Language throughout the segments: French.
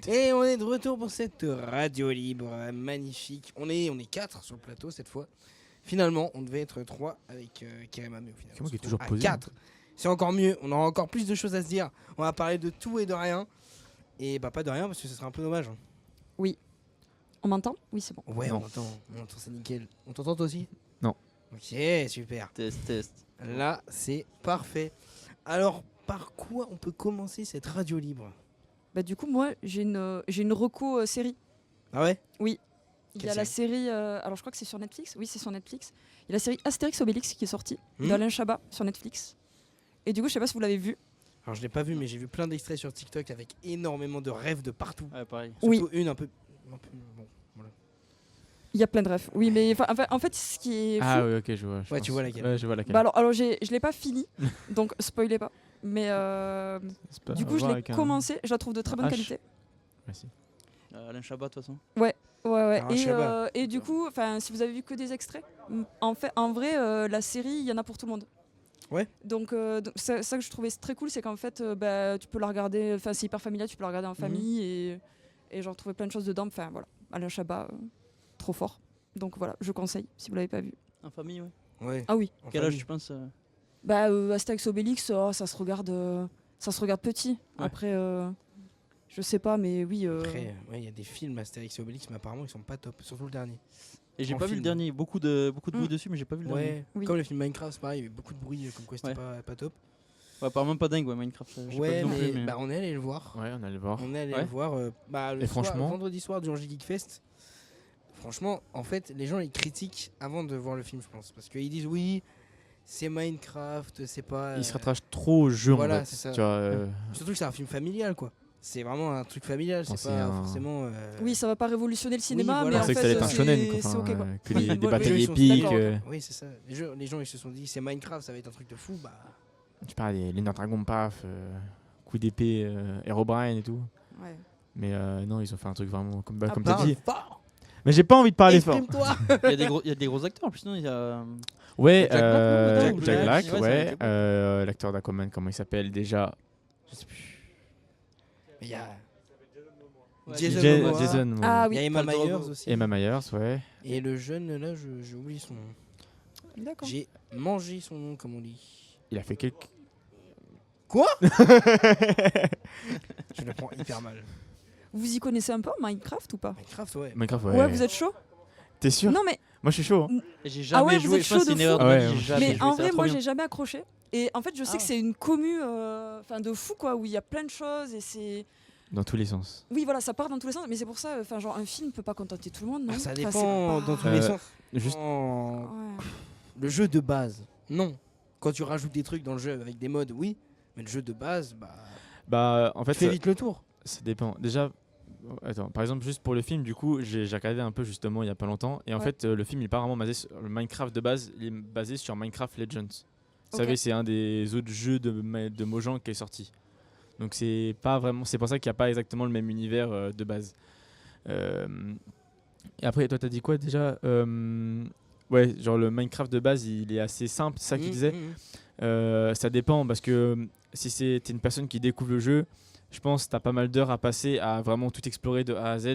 Et on est de retour pour cette radio libre magnifique. On est 4 sur le plateau cette fois. Finalement, on devait être 3 avec Kerema, mais au final, C'est moi qui ai se toujours retrouve posé. à 4. C'est encore mieux, on aura encore plus de choses à se dire. On va parler de tout et de rien. Et bah pas de rien parce que ce serait un peu dommage. On m'entend? Oui, c'est bon. Ouais, Non. on entend, c'est nickel. On t'entend toi aussi? Non. Ok, super. Test. Là, c'est parfait. Alors, par quoi on peut commencer cette radio libre? Bah, du coup, moi, j'ai une reco série. Ah ouais? Il y Quelle a la série, alors je crois que c'est sur Netflix. Oui, c'est sur Netflix. Il y a la série Astérix Obélix qui est sortie, d'Alain Chabat sur Netflix. Et du coup, je sais pas si vous l'avez vu. Alors je l'ai pas vu, mais j'ai vu plein d'extraits sur TikTok avec énormément de rêves de partout. Ouais, pareil. Surtout une un peu bon. Voilà. Il y a plein de refs. Oui, mais en fait, ce qui est fou. Ah oui, ok, je vois. Ouais, tu vois laquelle. Ouais, je vois laquelle. Bah alors je l'ai pas fini, donc spoilez pas. Mais C'est pas du à coup, je voir l'ai avec un- commencé. Je la trouve de très bonne H. qualité. Merci. Alain Chabat, de toute façon. Ouais. Alain Chabat. Et du coup, si vous avez vu que des extraits, en vrai, la série, il y en a pour tout le monde. Ouais. Donc ça que je trouvais très cool, c'est qu'en fait, tu peux la regarder. Enfin, c'est hyper familial, tu peux la regarder en famille et j'en trouvais plein de choses dedans. Enfin voilà, Alain Chabat, trop fort. Donc voilà, je conseille si vous l'avez pas vu. En famille, ouais. Ouais. Ah oui. En Quel âge famille. tu penses Astérix Obélix, ça se regarde petit. Ouais. Après, je sais pas, mais oui. Après, il y a des films Astérix et Obélix, mais apparemment ils sont pas top, surtout le dernier. Et j'ai En pas vu film. le dernier. Beaucoup de bruit dessus, mais j'ai pas vu le dernier. Ouais. Oui. Comme le film Minecraft, c'est pareil, il y avait beaucoup de bruit, comme quoi c'était pas top. Ouais, apparemment pas dingue, ouais, Minecraft. J'ai pas Ouais, vu non mais, plus, mais... bah on est allé le voir. Ouais, on allait voir. On est allé Ouais. le voir le Et soir, franchement vendredi soir du Angie Geek Fest. Franchement, en fait, les gens ils critiquent avant de voir le film, je pense. Parce qu'ils disent oui, c'est Minecraft, c'est pas. Il se rattache trop au jeu voilà, en fait. c'est ça. Tu vois, Surtout que c'est un film familial, quoi. C'est vraiment un truc familial, c'est Bon, c'est pas un- forcément. Oui, ça va pas révolutionner le cinéma, voilà. mais on en pensait que fait, ça allait être un shonen, quoi. c'est Enfin, ok quoi. que Oui, des voilà, batailles les gens sont épiques. d'accord, Oui, c'est ça. Les gens ils se sont dit c'est Minecraft, ça va être un truc de fou, bah. Tu parles des Lénard Dragon, paf, coup d'épée, Herobrine et tout. Ouais. Mais non, ils ont fait un truc vraiment comme Ah, t'as Parle dit. fort, Mais j'ai pas envie de parler fort. exprime-toi. Il y a des gros acteurs en plus, non? Il y a. Ouais, Jack Black, non, Jack Jack Black, Black, ouais. Jack Black. L'acteur d'Aquaman, comment il s'appelle déjà? Je sais plus. Il y a Ouais, Jason Momoa. Jason. Ah Il y a oui, Emma Khal Drogo. Myers aussi. Emma Myers, ouais. Et le jeune là, j'ai oublié son nom. d'accord. J'ai mangé son nom comme on dit. Il a fait quelques. Quoi? Je le prends hyper mal. Vous y connaissez un peu en Minecraft ou pas? Minecraft, ouais. Minecraft, Ouais, vous êtes chaud? T'es sûr? Non mais Moi, je suis chaud. Hein. Et j'ai Ah ouais, jamais vous joué. êtes Je pense que chaud c'est de une erreur fou. de ma Ouais, vie, ouais. j'ai jamais mais joué, en ça a vrai, trop moi bien. j'ai jamais accroché. Et en fait, je sais que c'est une commu de fou quoi, où il y a plein de choses et c'est. Dans tous les sens. Oui, voilà, ça part dans tous les sens, mais c'est pour ça, genre un film peut pas contenter tout le monde, non? Ah, ça Enfin, dépend c'est pas- dans tous les sens. Juste. En- Ouais. Le jeu de base, non. Quand tu rajoutes des trucs dans le jeu avec des modes, oui. Mais le jeu de base, bah. Bah, en fait, Tu fais vite le tour. ça dépend. Déjà, attends, par exemple, juste pour le film, du coup, j'ai regardé un peu justement il y a pas longtemps. Et en Ouais. fait, le film il est pas vraiment basé sur le Minecraft de base, il est basé sur Minecraft Legends. Vous Ok. savez, c'est un des autres jeux de Mojang qui est sorti. Donc c'est pas vraiment, c'est pour ça qu'il n'y a pas exactement le même univers de base. Et après, toi, t'as dit quoi déjà? Ouais, genre le Minecraft de base, il est assez simple, c'est ça qu'il disait. Ça dépend parce que si t'es une personne qui découvre le jeu, je pense que t'as pas mal d'heures à passer à vraiment tout explorer de A à Z.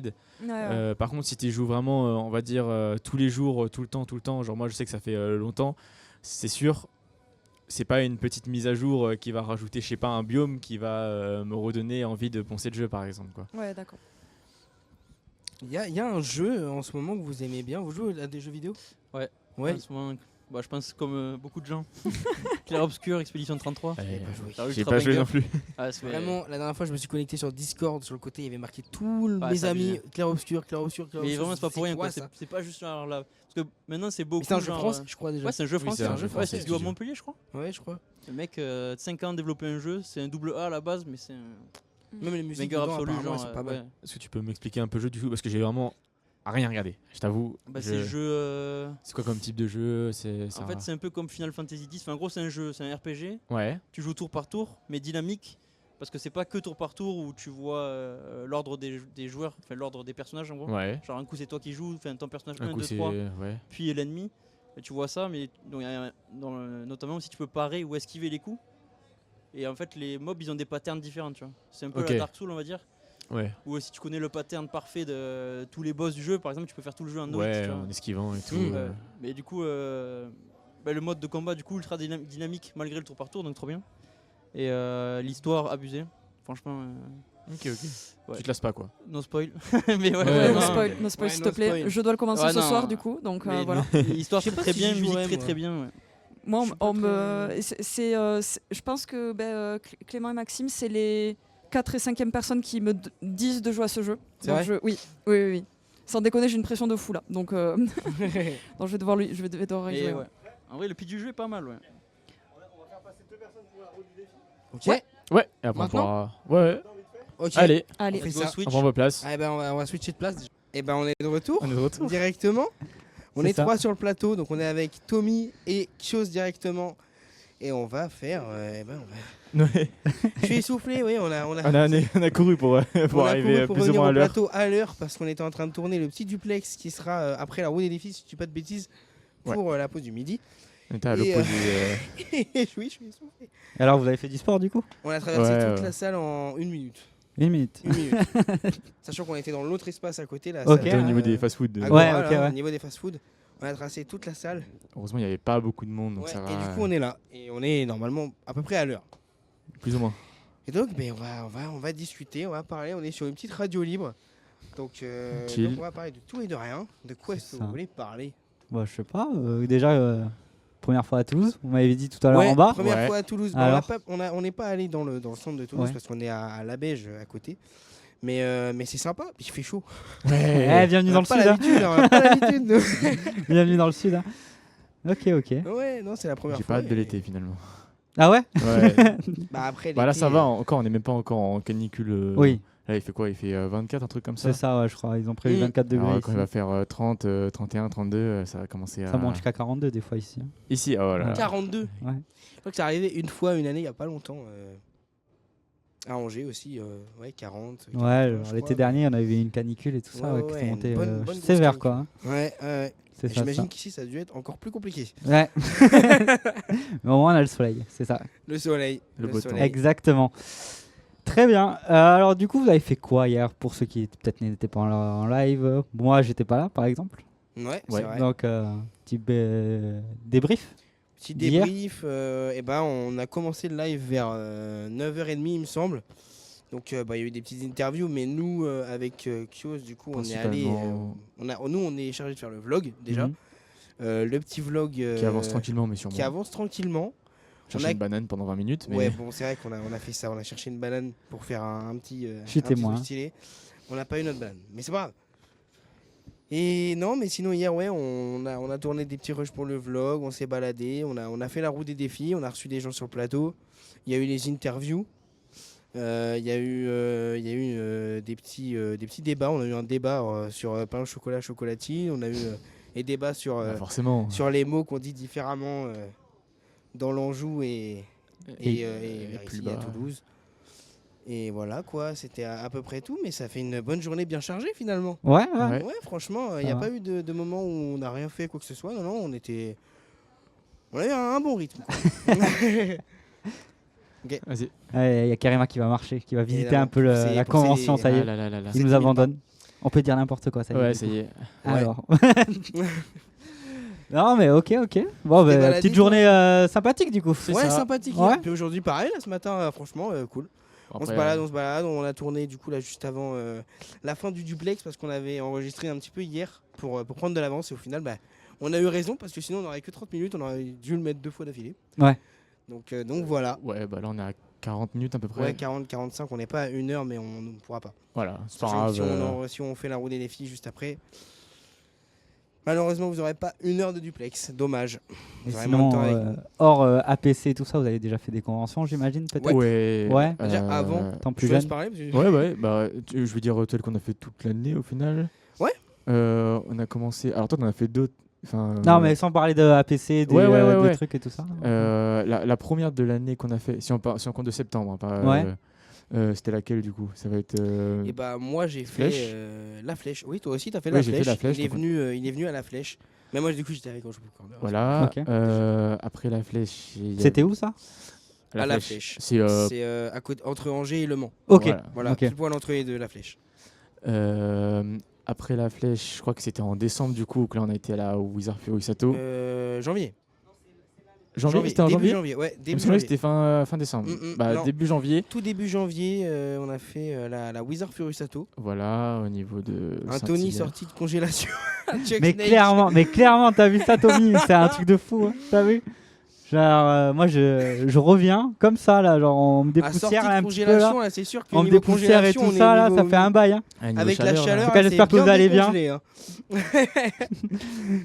Ouais. Par contre, si tu joues vraiment, on va dire tous les jours, tout le temps, genre moi je sais que ça fait longtemps, c'est sûr, c'est pas une petite mise à jour qui va rajouter, je sais pas, un biome qui va me redonner envie de poncer le jeu par exemple, quoi. Ouais, d'accord. Il y a un jeu en ce moment que vous aimez bien. Vous jouez à des jeux vidéo? Ouais. Ouais. En ce moment, bah, je pense comme beaucoup de gens. Clair Obscur, Expédition 33. J'avais pas joué. Ah, J'ai Ultra pas joué Banger. non plus. Ah, c'est Vraiment, la dernière fois, je me suis connecté sur Discord. Sur le côté, il y avait marqué tous Ouais, mes ça amis. abusé. Clair Obscur, Clair Obscur, Clair Mais Obscur. vraiment, c'est pas pour rien, quoi, quoi. ça? C'est pas juste genre là. Parce que maintenant, c'est beaucoup. Mais c'est un jeu genre, français, je crois déjà. Ouais, c'est un jeu Oui, français. c'est un hein. jeu Ouais, français, c'est studio à studio. Montpellier, je crois. Ouais, je crois. Le mec, 5 ans développer un jeu, c'est un double A à la base, mais c'est un Même les musiques banger dedans, absolu. apparemment, Genre, elles sont pas mal. ouais. Est-ce que tu peux m'expliquer un peu le jeu du coup parce que j'ai vraiment rien regardé, je t'avoue. Bah, je- c'est le jeu. C'est quoi comme type de jeu? En fait, c'est un peu comme Final Fantasy X. Enfin, en gros, c'est un jeu, c'est un RPG. Ouais. Tu joues tour par tour, mais dynamique. Parce que c'est pas que tour par tour où tu vois l'ordre des joueurs, enfin l'ordre des personnages en gros. Ouais. Genre un coup c'est toi qui joues, enfin ton personnage Un 1, coup 2, c'est 3, ouais. puis l'ennemi. Et tu vois ça, mais donc, notamment si tu peux parer ou esquiver les coups. Et en fait les mobs ils ont des patterns différents, tu vois. C'est un peu Ok. la Dark Souls on va dire. Ouais. Ou si tu connais le pattern parfait de tous les boss du jeu, par exemple, tu peux faire tout le jeu en Ouais, tu vois. en esquivant et tout. Mais du coup, le mode de combat, du coup, ultra dynamique malgré le tour par tour, donc trop bien. Et l'histoire abusée, franchement. Ok. Ouais. Tu te lasses pas quoi. No spoil. Mais ouais, Ouais, No non. spoil, Ouais, s'il no te plaît. spoil. Je dois le commencer Ouais, ce non. soir du coup, donc Mais voilà. L'histoire Je sais très pas très si bien, j'y musique jouerais, très moi. très bien. Ouais. Moi, Je suis pas je pense que Clément et Maxime, c'est les 4 et 5e personnes qui me disent de jouer à ce jeu. C'est Donc vrai oui. Sans déconner, j'ai une pression de fou là. Donc, donc je vais devoir y Et jouer. ouais. En vrai, le pitch du jeu est pas mal. Ouais. Ok. Ouais. Et après Maintenant on pourra. Ouais. Ok. Allez, Allez, On fait Let's go ça. Switch. on prend vos places. Ah, ben, on va switcher de place. Et ben on est de retour. On est de retour. Directement. On C'est est ça. 3 sur le plateau, donc on est avec Tommy et Chose directement. Et on va faire. Ouais. Je suis essoufflé, oui. On a On a couru pour on a arriver couru pour plus ou revenir moins à au l'heure. plateau à l'heure parce qu'on était en train de tourner le petit duplex qui sera après la roue des défis, si je dis pas de bêtises, pour la pause du midi. On était à Et, l'opposé. Oui, je suis essoufflé. Alors, vous avez fait du sport du coup? On a traversé Ouais, toute ouais. la salle en 1 minute. 1 minute. 1 minute. Sachant qu'on était dans l'autre espace à côté. La Ok. salle, Au niveau des fast-food. Agora, Ouais, ok, là, ouais. Au niveau des fast-food. On a tracé toute la salle. Heureusement, il n'y avait pas beaucoup de monde, donc Ouais, ça va. et du coup, on est là. Et on est normalement à peu près à l'heure. Plus ou moins. Et donc, on va discuter, on va parler. On est sur une petite radio libre. Donc, Chill. on va parler de tout et de rien. De quoi est-ce que C'est ça. vous voulez parler? Bah, je sais pas. Déjà, première fois à Toulouse. Vous m'avez dit tout à l'heure Ouais, en bas. première Ouais. fois à Toulouse. Alors On n'est pas allé dans le centre de Toulouse Ouais. parce qu'on est à la Beige à côté. Mais c'est sympa, puis il fait chaud. Eh, bienvenue dans le pas sud. Hein. l'habitude, on n'a pas l'habitude. nous. Bienvenue dans le sud. Hein. Ok. Ouais, non, c'est la première J'ai fois. pas hâte de et- l'été finalement. Ah ouais? Ouais. Bah après, Bah là, l'été, ça va encore. On n'est même pas encore en canicule. Oui, Là, il fait quoi? Il fait 24, un truc comme ça. c'est ça, ouais, je crois. Ils ont prévu Mm. 24 degrés. Alors, quand il ici. va faire 30, 31, 32, ça va commencer à. Ça monte jusqu'à 42 des fois ici. Hein. Ici, ah voilà. 42. Ouais. Je crois que c'est arrivé une fois, une année, il n'y a pas longtemps. À Angers aussi, 40. Ouais, 41, genre, je l'été crois. dernier, on avait eu une canicule et tout ça, Ouais, qui ouais, s'est une monté bonne grosse sévère, canicule. quoi. Hein. Ouais. C'est Et ça. j'imagine qu'ici, ça a dû être encore plus compliqué. Ouais. Mais au moins, on a le soleil, c'est ça. Le soleil. Le beau temps. soleil. Exactement. Très bien. Alors, du coup, vous avez fait quoi hier pour ceux qui peut-être n'étaient pas en live? Moi, j'étais pas là, par exemple. Ouais, c'est Ouais. vrai. Donc, petit débrief. Petit d'hier. débrief. On a commencé le live vers 9h30, il me semble. Donc, il y a eu des petites interviews, mais nous, avec Kios, du coup, on est allé. Principalement. Nous, on est chargé de faire le vlog déjà. Mhm. Le petit vlog Qui avance tranquillement, mais sûrement. qui avance tranquillement. Chercher On a- une banane pendant 20 minutes. Mais... Ouais, bon, c'est vrai qu'on a fait ça. On a cherché une banane pour faire un petit. Je suis un petit témoin. truc stylé. On n'a pas eu notre banane, mais c'est pas grave. Et non, mais sinon, hier, ouais, on a tourné des petits rushs pour le vlog. On s'est baladé. On a fait la roue des défis. On a reçu des gens sur le plateau. Il y a eu les interviews. Il y a eu des petits débats. On a eu un débat sur pain au chocolat, chocolatine. On a eu des débats sur. Bah, forcément. Sur les mots qu'on dit différemment dans l'Anjou et Et ici plus à bas. Toulouse. Et voilà quoi, c'était à peu près tout, mais ça fait une bonne journée bien chargée finalement. Ouais. Ouais. Ouais, franchement, il Ça n'y a va. pas eu de moment où on n'a rien fait quoi que ce soit. Non, on a eu un bon rythme. Vas-y. Il y a Karima qui va marcher, qui va visiter Évidemment, un peu c'est la pour ses- convention, ça y Ah est. là là là là. Il nous 7000 abandonne. On peut dire n'importe quoi, ça y est. Ouais, du ça coup. y est. Alors. Non, mais ok. Bon, t'es bah, baladé, petite toi journée sympathique du coup. Ouais, ça. sympathique. Ouais. Puis aujourd'hui, pareil, là, ce matin, franchement, cool. On se balade. On a tourné du coup là juste avant la fin du duplex parce qu'on avait enregistré un petit peu hier pour prendre de l'avance et au final, on a eu raison parce que sinon on n'aurait que 30 minutes, on aurait dû le mettre 2 fois d'affilée. Ouais. Donc voilà. Ouais, bah là on est à 40 minutes à peu près. Ouais, 40-45, on n'est pas à 1 heure, mais on ne pourra pas. Voilà, c'est pas Si, grave. si on fait la roue des défis juste après, malheureusement vous n'aurez pas 1 heure de duplex. Dommage. Et Vous aurez moins de sinon, temps avec nous. hors APC, tout ça, vous avez déjà fait des conventions, j'imagine, peut-être. Ouais. Ouais. Déjà, avant, Tant Je plus te laisse jeune. parler parce que- Ouais, bah, je veux dire tel qu'on a fait toute l'année au final. Ouais. On a commencé. Alors toi, t'en as fait d'autres. Enfin, Non, mais sans parler de APC, des, des trucs et tout ça. la première de l'année qu'on a fait, si on compte de septembre, hein, pas, Ouais. c'était laquelle du coup? Ça va être. Et bah moi j'ai Flèche. fait la flèche. Oui, toi aussi t'as fait Oui, la j'ai flèche. fait la flèche, Il est donc venu à la flèche. Mais moi du coup j'étais avec Ange Corner. Voilà. Ok. Après la flèche. il y a- C'était où ça? à la Flèche. C'est C'est entre Angers et Le Mans. Ok. Voilà, Ok. pile poil entre les deux, la Flèche. après la Flèche, je crois que c'était en décembre du coup que là on a été à la Wizard Furusato. Janvier. Janvier, c'était en début janvier. janvier. Ouais, Il me début semblait janvier. que c'était fin décembre. Non. Début janvier. Tout début janvier, on a fait la Wizard Furusato. Voilà, au niveau de. Un Tony Saint-Hilaire. sorti de congélation. Chuck Mais Snake. clairement, t'as vu ça, Tommy? C'est un truc de fou, hein. T'as vu? Genre, moi, je reviens comme ça, là, genre, on me À sortie dépoussière de là, un petit peu, là. congélation, là, c'est sûr que On me niveau dépoussière et congélation, tout on est ça, là, niveau- ça fait un bail, hein. Ah, niveau Avec la chaleur, chaleur, En tout cas, là, j'espère c'est que vous bien allez bien. décongelé, hein.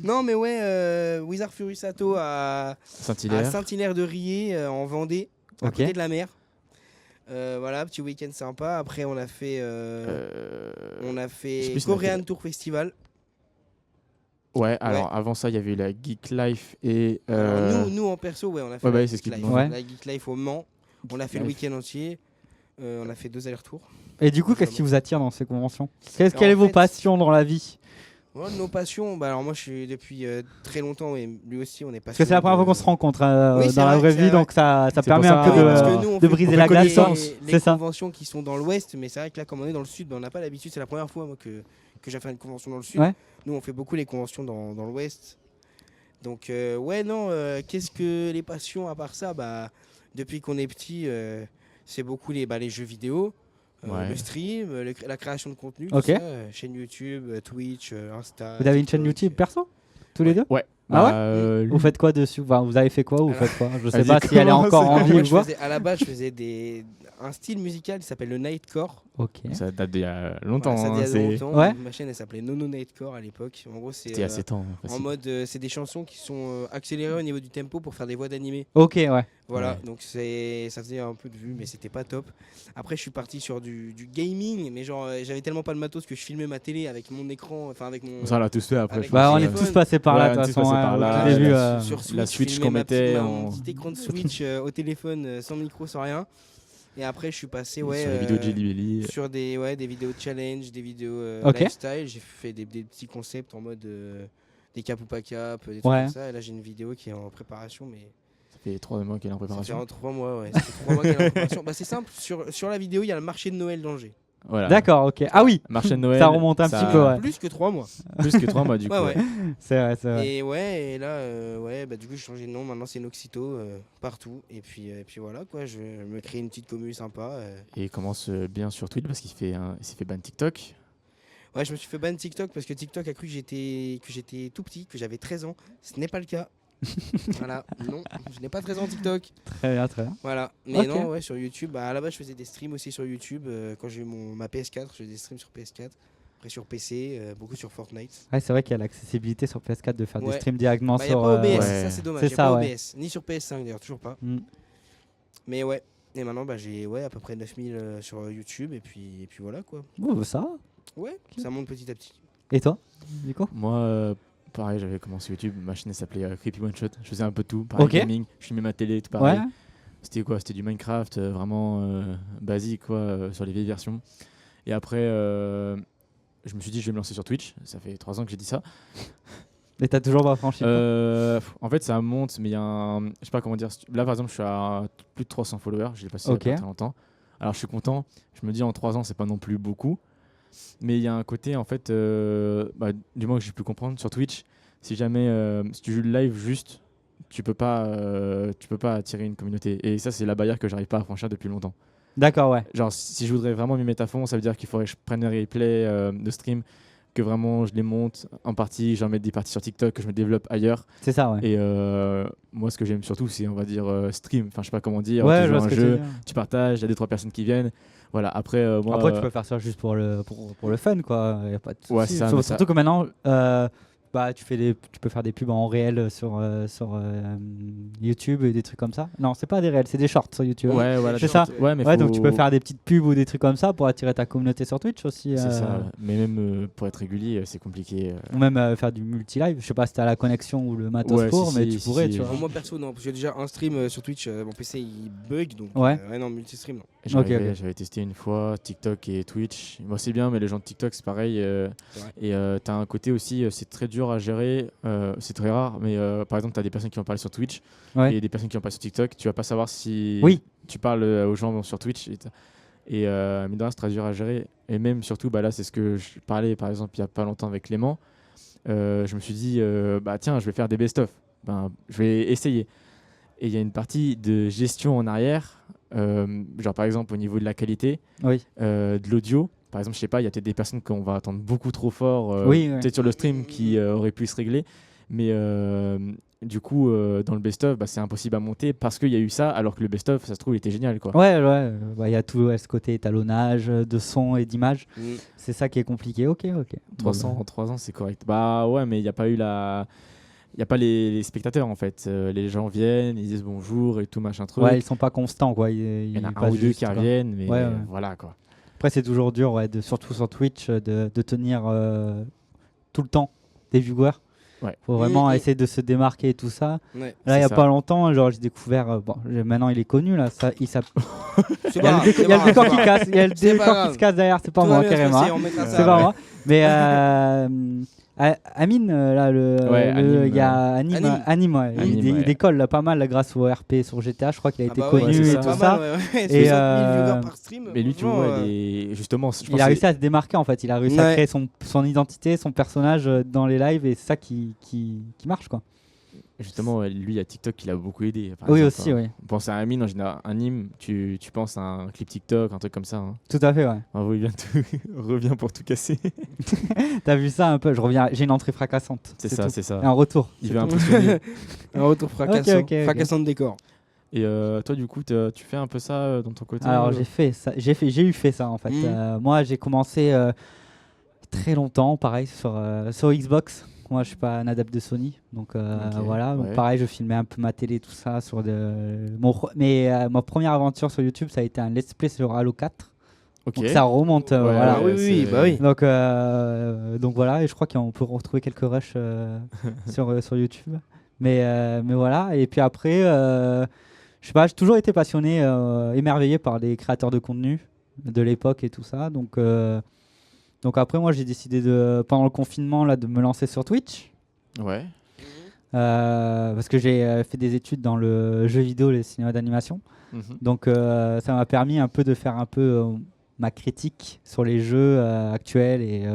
Non, mais ouais, Wizard Furusato à Saint-Hilaire. Saint-Hilaire de Riez, en Vendée, à Ok. côté de la mer. Voilà, petit week-end sympa. Après, on a fait Je sais plus si on a Korean fait- Tour Festival. Ouais, alors avant ça, il y avait eu la Geek Life et. Alors, nous, en perso, ouais, on a fait ouais, la bah, c'est Geek ce qu'il Life. demandait. La Geek Life au Mans. On l'a fait le Life. week-end entier. On a fait 2 allers-retours. Et du coup, qu'est-ce qui vous attire dans ces conventions? Quelles En sont vos fait- passions dans la vie? Ouais, nos passions, bah alors moi je suis depuis très longtemps et lui aussi on est Parce que c'est la première fois qu'on se rencontre Oui, c'est dans la vrai, vraie c'est vie, vrai. donc ça C'est permet pour un ça, peu parce que nous, on de fait- briser on la fait glace. connaissance. les C'est ça. conventions qui sont dans l'ouest, mais c'est vrai que là comme on est dans le sud, bah, on n'a pas l'habitude, c'est la première fois moi, que j'ai fait une convention dans le sud. Ouais. Nous on fait beaucoup les conventions dans l'ouest. Donc ouais non, qu'est-ce que les passions à part ça, bah depuis qu'on est petit, c'est beaucoup les jeux vidéo. Ouais. Le stream, la création de contenu, Ok. tout ça, chaîne YouTube, Twitch, Insta. Vous avez une chaîne TikTok. YouTube perso? Tous les deux? Ouais. Ah ouais lui- Vous faites quoi dessus? Enfin, vous avez fait quoi? Vous Alors- faites quoi? Je sais Vas-y, pas si elle est commence. encore en Alors, vie moi, ou je quoi. faisais- à la base, je faisais un style musical qui s'appelle le Nightcore. Ok. Ça date d'il y a longtemps. Voilà, ça hein, date il y a c'est- longtemps. Ouais. Ma chaîne, elle s'appelait Nono Nightcore à l'époque. En gros, c'est C'était il y a 7 ans. en facile. mode, c'est des chansons qui sont accélérées au niveau du tempo pour faire des voix d'animé. Ok, ouais. Voilà, Ouais. donc ça faisait un peu de vues, mais c'était pas top. Après, je suis parti sur du gaming, mais genre, j'avais tellement pas de matos que je filmais ma télé avec mon écran, enfin avec mon. Ça, on l'a tous fait après. Avec je mon pense. Bah, on est téléphone. tous passés par là, Ouais, de on est toute tous façon. passés par Au là. tout début, Sur Switch, la je Switch filmais qu'on ma petite- mettait mon en- petit écran de Switch au téléphone sans micro, sans rien. Et après, je suis passé Sur les vidéos de Jelly Belly. sur des vidéos de challenge, des vidéos Ok. lifestyle. J'ai fait des petits concepts en mode des cap ou pas cap, des trucs Ouais. comme ça. Et là, j'ai une vidéo qui est en préparation, mais Ça fait 3 mois qu'elle est en ça fait préparation. en 3 mois. Ouais. Ça fait 3 mois qu'elle est en préparation. Bah, c'est simple, sur la vidéo, il y a le marché de Noël d'Angers. Voilà. D'accord, ok. Ah oui, Marché de Noël. ça remonte un petit peu, ouais. Plus que 3 mois. Plus que 3 mois du coup. Ouais, ouais. C'est vrai, c'est vrai. Et ouais, et là, bah, du coup, j'ai changé de nom. Maintenant, c'est Noxito partout. Et puis voilà, quoi. Je me crée une petite commu sympa. Et il commence bien sur Twitch parce qu'il s'est fait ban TikTok. Ouais, je me suis fait ban TikTok parce que TikTok a cru que j'étais tout petit, que j'avais 13 ans. Ce n'est pas le cas. Voilà, non, je n'ai pas 13 ans TikTok. Très bien, très bien. Voilà, mais Ok. non, ouais, sur YouTube, bah, à la base, je faisais des streams aussi sur YouTube. Quand j'ai eu ma PS4, je faisais des streams sur PS4. Après, sur PC, beaucoup sur Fortnite. Ouais, c'est vrai qu'il y a l'accessibilité sur PS4 de faire des Ouais. streams directement Bah, y a sur. pas OBS, ouais. ça c'est dommage. C'est Y a ça, pas ouais. OBS, ni sur PS5 d'ailleurs, toujours pas. Mm. Mais ouais, et maintenant, bah, j'ai à peu près 9000 sur YouTube. Et puis voilà, quoi. Bon, bah, ça va. Ouais, ça monte petit à petit. Et toi, du coup? Moi, pareil, j'avais commencé YouTube. Ma chaîne elle s'appelait Creepy One Shot. Je faisais un peu de tout. Pareil, Ok. gaming. Je filmais ma télé, tout pareil. Ouais. C'était quoi? C'était du Minecraft, vraiment basique quoi, sur les vieilles versions. Et après, je me suis dit je vais me lancer sur Twitch. Ça fait 3 ans que j'ai dit ça. Et t'as toujours pas franchi le pas En fait, ça monte, mais il y a un. Je sais pas comment dire. Là, par exemple, je suis à plus de 300 followers. Je l'ai passé Ok. il y a pas très longtemps. Alors, je suis content. Je me dis en 3 ans, c'est pas non plus beaucoup. Mais il y a un côté, en fait, du moins que j'ai pu comprendre sur Twitch, si jamais si tu joues le live juste, tu peux pas attirer une communauté. Et ça, c'est la barrière que j'arrive pas à franchir depuis longtemps. D'accord, ouais. Genre, si je voudrais vraiment m'y mettre à fond, ça veut dire qu'il faudrait que je prenne un replay de stream, que vraiment je les monte en partie, j'en mette des parties sur TikTok, que je me développe ailleurs. C'est ça, ouais. Et moi, ce que j'aime surtout, c'est, on va dire, stream. Enfin, je sais pas comment dire. Ouais, tu je joues vois à ce un que tu veux jeu, dire. tu partages, il y a 2-3 personnes qui viennent. Voilà, après, moi. Après, tu peux faire ça juste pour le fun, quoi. Y a pas de souci. Ouais, c'est ça, mais ça- Surtout que maintenant, tu peux faire des pubs en réel sur YouTube et des trucs comme ça. Non, c'est pas des réels, c'est des shorts sur YouTube. Ouais, voilà. C'est ça. Ouais, mais Ouais, donc faut- tu peux faire des petites pubs ou des trucs comme ça pour attirer ta communauté sur Twitch aussi. C'est ça. Mais même pour être régulier, c'est compliqué. Ou même faire du multi-live. Je sais pas si t'as la connexion ou le matos Ouais, pour, si, mais si, tu pourrais, si. tu vois. Pour moi perso, non, parce que déjà un stream sur Twitch, mon PC il bug, donc Ouais. non, multi-stream, non. J'avais testé une fois TikTok et Twitch. Moi, c'est bien, mais les gens de TikTok, c'est pareil. Et tu as un côté aussi, c'est très dur à gérer. C'est très rare, mais par exemple, tu as des personnes qui vont parler sur Twitch et des personnes qui vont parler sur TikTok. Tu vas pas savoir si tu parles aux gens sur Twitch. Et mais dans c'est très dur à gérer. Et même, surtout, là, c'est ce que je parlais, par exemple, il y a pas longtemps avec Clément. Je me suis dit, tiens, je vais faire des best-of. Je vais essayer. Et il y a une partie de gestion en arrière. Genre par exemple au niveau de la qualité de l'audio, par exemple je sais pas, il y a peut-être des personnes qu'on va attendre beaucoup trop fort peut-être sur le stream qui auraient pu se régler, mais du coup dans le best-of c'est impossible à monter parce qu'il y a eu ça, alors que le best-of ça se trouve il était génial quoi. Il y a tout ce côté étalonnage de son et d'image, c'est ça qui est compliqué. 300 en 3 ans c'est correct, mais il n'y a pas eu il n'y a pas les spectateurs en fait. Les gens viennent, ils disent bonjour et tout machin truc. Ils sont pas constants quoi. Il y en a un ou deux qui reviennent, mais voilà quoi. Après c'est toujours dur, surtout sur Twitch, de tenir tout le temps des viewers. Faut vraiment essayer de se démarquer et tout ça. Là il y a pas longtemps, j'ai découvert. Maintenant il est connu là. Il y a le décor qui casse. Il y a le décor qui se casse derrière. C'est pas moi carrément. C'est pas moi. Mais Amine, il y a Anime, il décolle là, pas mal là, grâce au RP sur GTA. Je crois qu'il a été connu et tout ça. Et par stream, mais lui, tu vois, justement, il a réussi à se démarquer en fait. Il a réussi à créer son identité, son personnage dans les lives, et c'est ça qui marche quoi. Justement, lui, à TikTok, il a beaucoup aidé. Oui, aussi, oui. On pense à Amine, en général, anime, tu penses à un clip TikTok, un truc comme ça. Hein. Tout à fait, ouais. Reviens pour tout casser. T'as vu ça un peu? J'ai une entrée fracassante. C'est ça. Et un retour. Il veut impressionner. Un retour fracassant. Fracassant de décor. Et toi, du coup, tu fais un peu ça dans ton côté? Alors, j'ai fait ça en fait. Moi, j'ai commencé très longtemps, pareil, sur Xbox. Moi, je suis pas un adepte de Sony, donc voilà. Donc, pareil, je filmais un peu ma télé, tout ça. Ma première aventure sur YouTube, ça a été un let's play sur Halo 4. Donc ça remonte. Voilà. Oui. Donc voilà, et je crois qu'on peut retrouver quelques rushs sur YouTube. Mais voilà. Et puis après, je sais pas, j'ai toujours été passionné, émerveillé par les créateurs de contenu de l'époque et tout ça. Donc après, moi, j'ai décidé pendant le confinement de me lancer sur Twitch. Ouais. Parce que j'ai fait des études dans le jeu vidéo, le cinéma d'animation. Donc ça m'a permis un peu de faire un peu ma critique sur les jeux actuels et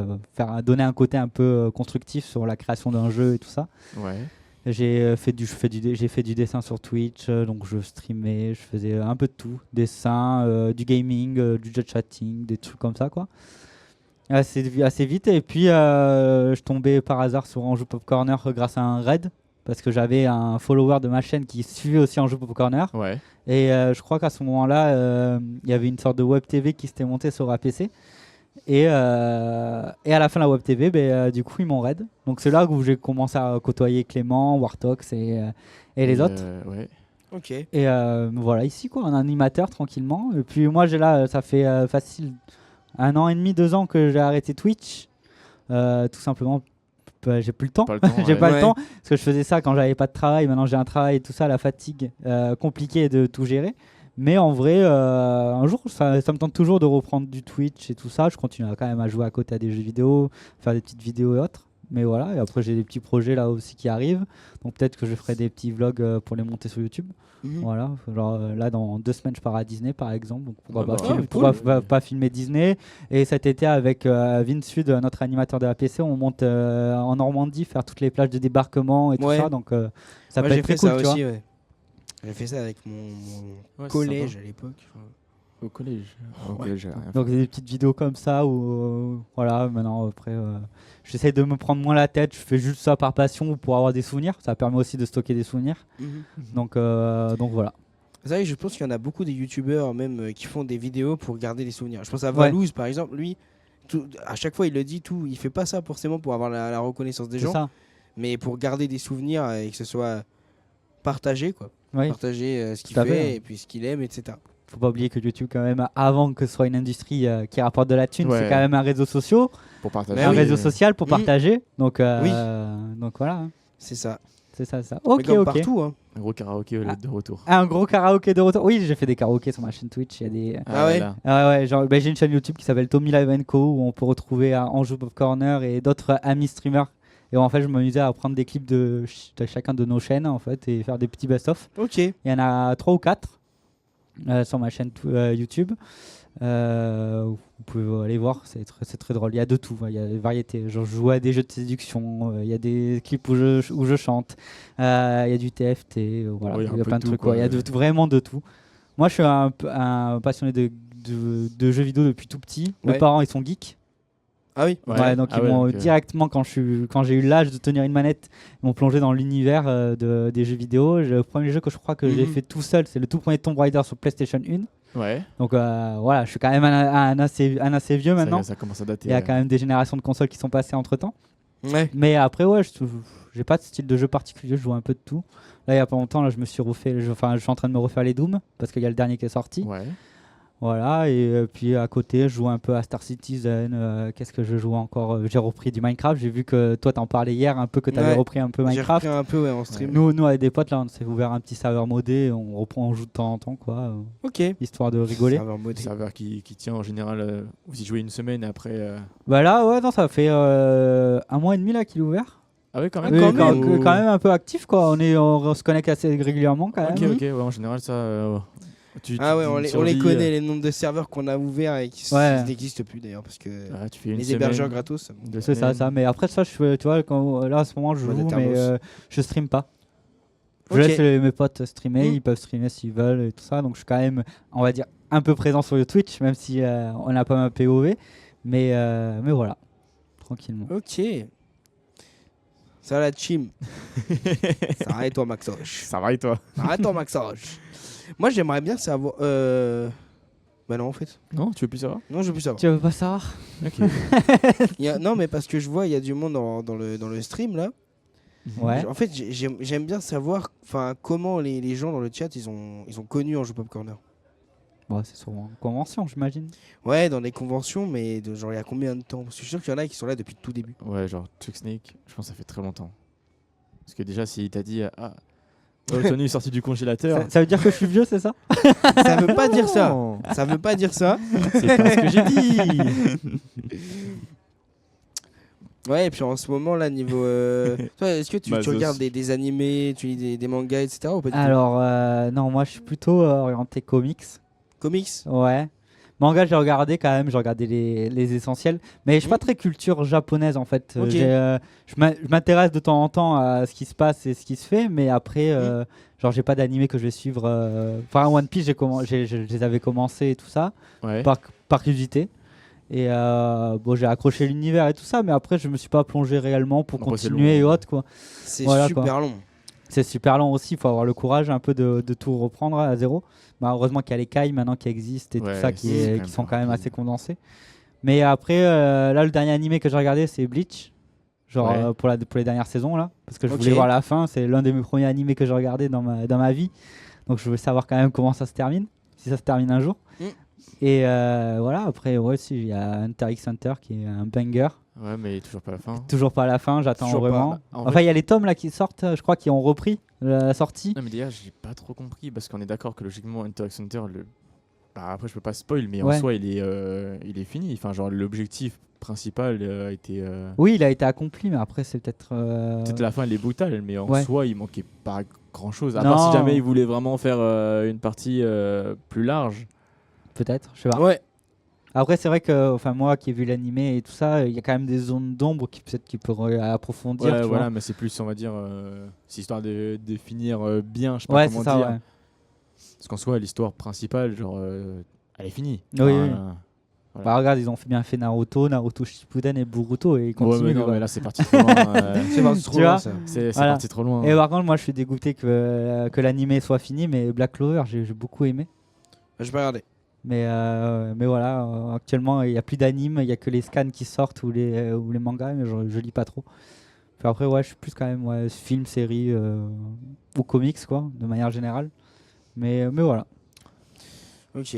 donner un côté un peu constructif sur la création d'un jeu et tout ça. Ouais. J'ai fait du dessin sur Twitch, donc je streamais, je faisais un peu de tout, dessin, du gaming, du jet chatting, des trucs comme ça quoi. Assez vite, et puis je tombais par hasard sur Anjou Pop Corner grâce à un raid, parce que j'avais un follower de ma chaîne qui suivait aussi Anjou Pop Corner. Ouais. Et je crois qu'à ce moment-là, il y avait une sorte de web TV qui s'était montée sur APC. Et à la fin de la web TV, du coup, ils m'ont raid. Donc c'est là où j'ai commencé à côtoyer Clément, Wartox et les autres. Ouais. Ok. Et voilà, ici, quoi, en animateur, tranquillement. Et puis moi, ça fait facile 1 an et demi, 2 ans que j'ai arrêté Twitch. Tout simplement, j'ai plus le temps. J'ai pas le temps, parce que je faisais ça quand j'avais pas de travail. Maintenant, j'ai un travail et tout ça, la fatigue, compliqué de tout gérer. Mais en vrai, un jour, ça me tente toujours de reprendre du Twitch et tout ça. Je continue quand même à jouer à côté à des jeux vidéo, faire des petites vidéos et autres. Mais voilà, et après j'ai des petits projets là aussi qui arrivent. Donc peut-être que je ferai des petits vlogs pour les monter sur YouTube. Voilà, genre là dans 2 semaines je pars à Disney par exemple. Donc pourquoi pas filmer Disney. Et cet été avec Vince Sud, notre animateur de la PC, on monte en Normandie faire toutes les plages de débarquement et tout ça. Donc ça peut être très cool, tu vois. J'ai fait ça avec mon collège à l'époque. Au collège. Donc des petites vidéos comme ça où voilà, maintenant après j'essaie de me prendre moins la tête, je fais juste ça par passion pour avoir des souvenirs, ça permet aussi de stocker des souvenirs. Donc voilà. C'est vrai que je pense qu'il y en a beaucoup des youtubeurs même qui font des vidéos pour garder les souvenirs. Je pense à Valouz par exemple, lui à chaque fois il le dit tout, il fait pas ça forcément pour avoir la reconnaissance des gens, ça. Mais pour garder des souvenirs et que ce soit partagé quoi. Partager ce qu'il fait et puis ce qu'il aime, etc. Faut pas oublier que YouTube quand même, avant que ce soit une industrie qui rapporte de la thune, c'est quand même un réseau social pour partager. Réseau social pour partager. Donc voilà. C'est ça. C'est ça. Mais Ok, comme ok. partout, hein. Un gros karaoké de retour. Un gros karaoké de retour. Oui, j'ai fait des karaokés sur ma chaîne Twitch. Il y a des. Ah ouais. là. Ouais, genre, j'ai une chaîne YouTube qui s'appelle Tommy Live Co où on peut retrouver Anjou Pop Corner et d'autres amis streamers. Et en fait, je m'amusais à prendre des clips de chacun de nos chaînes en fait et faire des petits best-of. Ok. Il y en a 3 ou 4 sur ma chaîne YouTube. Vous pouvez aller voir, c'est très drôle. Il y a de tout, il y a des variétés. Genre, je joue à des jeux de séduction, il y a des clips où je chante, il y a du TFT, voilà, Ouais, il y un a peu plein de de trucs. tout, quoi. Il y a vraiment de tout. Moi, je suis un passionné de jeux vidéo depuis tout petit. Mes Ouais. parents, ils sont geeks. Ah oui. Ouais, donc ils m'ont directement, quand j'ai eu l'âge de tenir une manette, ils m'ont plongé dans l'univers des jeux vidéo. Le premier jeu que je crois que j'ai fait tout seul, c'est le tout premier Tomb Raider sur PlayStation 1. Ouais. Donc voilà, je suis quand même un assez vieux maintenant. Ça commence à dater. Il y a quand même des générations de consoles qui sont passées entre temps. Ouais. Mais après, ouais, j'ai pas de style de jeu particulier, je joue un peu de tout. Là, il y a pas longtemps, là, je suis en train de me refaire les Doom parce qu'il y a le dernier qui est sorti. Ouais. Voilà, et puis à côté, je joue un peu à Star Citizen. Qu'est-ce que je joue encore? J'ai repris du Minecraft. J'ai vu que toi, t'en parlais hier un peu, que t'avais repris un peu J'ai Minecraft. repris un peu en stream. Nous, avec des potes, là, on s'est ouvert un petit serveur modé. On joue de temps en temps, quoi, Ok. histoire de rigoler. Serveur modé. Serveur qui tient en général. Vous y jouez une semaine et après. Bah là, ouais, non, ça fait 1 mois et demi là qu'il est ouvert. Ah ouais, quand Ah, même. quand Quand même. même un peu actif, quoi. On se connecte assez régulièrement, quand Ok, même. ok. Ouais, en général, ça. Ah ouais, on les survis, connaît, les nombres de serveurs qu'on a ouverts et qui n'existent plus d'ailleurs parce que Tu fais une les semaine, hébergeurs gratos. 2 C'est ça, semaines. Mais après ça, tu vois, là, à ce moment, je Ouais, joue, des mais thermos. je stream pas. Je Ok. laisse mes potes streamer, ils peuvent streamer s'ils veulent et tout ça. Donc je suis quand même, on va dire, un peu présent sur le Twitch, même si on n'a pas ma POV. Mais voilà, tranquillement. Ok. Ça va la team. Ça va et toi Maxoche. Ça va et toi? Ça va et toi Maxoche. Moi j'aimerais bien savoir. Bah non en fait. Non, tu veux plus savoir? Non je veux plus savoir. Tu veux pas savoir? Ok. Non mais parce que je vois il y a du monde dans le stream là. Ouais. En fait j'aime bien savoir comment les gens dans le chat ils ont connu Anjou Pop Corner. Bon, c'est sur une convention, j'imagine. Ouais dans les conventions mais genre il y a combien de temps? Parce que je suis sûr qu'il y en a qui sont là depuis le tout début. Ouais, genre Twix Snake, je pense que ça fait très longtemps. Parce que déjà, s'il t'a dit Tony est sorti du congélateur. Ça veut dire que je suis vieux, c'est ça? Ça veut pas dire ça. Non, Ça veut pas dire ça. c'est pas ce que j'ai dit. Ouais, et puis en ce moment, là, niveau. Toi, est-ce que tu Mazos. regardes des animés, tu lis des mangas, etc. ou pas du tout? Alors, non, moi je suis plutôt orienté comics. Comics? Ouais. Manga, j'ai regardé quand même, j'ai regardé les essentiels. Mais je suis pas très culture japonaise en fait. Ok. Je m'intéresse de temps en temps à ce qui se passe et ce qui se fait, mais après, genre, j'ai pas d'animé que je vais suivre. Enfin, One Piece, je les avais commencés et tout ça, Ouais. par curiosité. Et bon, j'ai accroché l'univers et tout ça, mais après, je me suis pas plongé réellement pour Après, c'est continuer et long. autres, quoi. C'est Voilà, super long. C'est super long aussi, il faut avoir le courage un peu de tout reprendre à zéro. Bah, heureusement qu'il y a les Kai maintenant qui existent et Ouais, tout ça c'est quand qui sont même quand même rapide. assez condensés. Mais après, là, le dernier animé que j'ai regardé, c'est Bleach. Genre Ouais. pour les dernières saisons, là. Parce que je Ok. voulais voir la fin. C'est l'un de mes premiers animés que j'ai regardé dans ma vie. Donc je voulais savoir quand même comment ça se termine. Si ça se termine un jour. Mm. Et voilà, après, ouais, si, il y a Hunter x Hunter qui est un banger. Ouais, mais toujours pas la fin. Toujours pas à la fin, j'attends Toujours vraiment. pas. Bah, en Enfin, fait- il y a les tomes là qui sortent, je crois, qui ont repris la sortie. Non, mais d'ailleurs, j'ai pas trop compris parce qu'on est d'accord que logiquement, Hunter x Hunter, après, je peux pas spoil, mais Ouais. en soi, il est fini. Enfin, genre, l'objectif principal a été. Oui, il a été accompli, mais après, c'est peut-être. Peut-être la fin, elle est brutale, mais en Ouais. soi, il manquait pas grand chose. À Non. part si jamais il voulait vraiment faire une partie plus large. Peut-être, je sais pas. Ouais. Après, c'est vrai que, enfin, moi qui ai vu l'animé et tout ça, il y a quand même des zones d'ombre qui peut-être qui pourraient approfondir. Ouais, tu voilà, vois. mais c'est plus, on va dire, c'est histoire de finir bien, je sais pas Ouais, comment c'est ça, dire. ouais. Parce qu'en soi, l'histoire principale, genre, elle est finie. Oui, oui. Voilà. Bah, regarde, ils ont bien fait Naruto Shippuden et Boruto et ils Ouais, continuent. mais non, quoi. mais là, c'est parti trop loin. C'est parti trop Tu loin vois ça. C'est Voilà. parti trop loin. Et par contre, moi, je suis dégoûté que l'animé soit fini, mais Black Clover, j'ai beaucoup aimé. Je vais regarder. Mais voilà, actuellement, il n'y a plus d'anime, il n'y a que les scans qui sortent ou les mangas, mais je lis pas trop. Puis après, ouais, je suis plus quand même film, série ou comics, quoi, de manière générale. Mais voilà. Ok.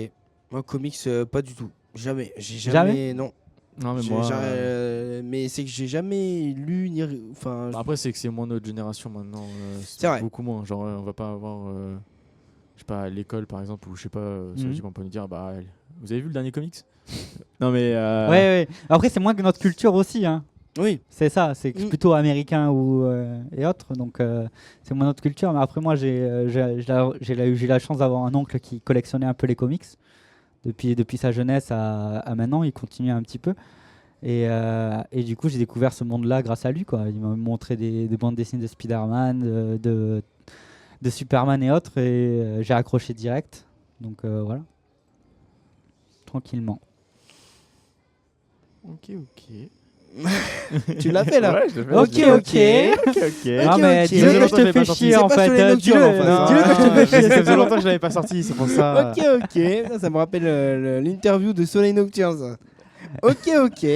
Moi, comics, pas du tout. Jamais. J'ai Jamais jamais. Non. Non, mais moi. Mais c'est que j'ai jamais lu ni. Enfin. Après, c'est que c'est moins notre génération maintenant. C'est vrai. Beaucoup moins. Genre, on va pas avoir. Je sais pas, à l'école par exemple, ou je sais pas, sur YouTube, on peut nous dire bah, vous avez vu le dernier comics? Non, mais. Ouais. Après, c'est moins que notre culture aussi. Hein. Oui. C'est ça, c'est plutôt américain et autres, donc c'est moins notre culture. Mais après, moi, j'ai eu la chance d'avoir un oncle qui collectionnait un peu les comics. Depuis sa jeunesse à maintenant, il continue un petit peu. Et du coup, j'ai découvert ce monde-là grâce à lui, quoi. Il m'a montré des bandes dessinées de Spider-Man, de Superman et autres, et j'ai accroché direct. Donc voilà. Tranquillement. Ok. Tu l'as fait là? Ouais, je l'ai fait. Ok. Non, mais dis-le que je te fais chier en fait. Dis-le que je te fais chier. Ça faisait longtemps que je l'avais pas sorti, c'est pour ça. Ok. Ça me rappelle l'interview de Soleil Nocturne. Ça. Ok.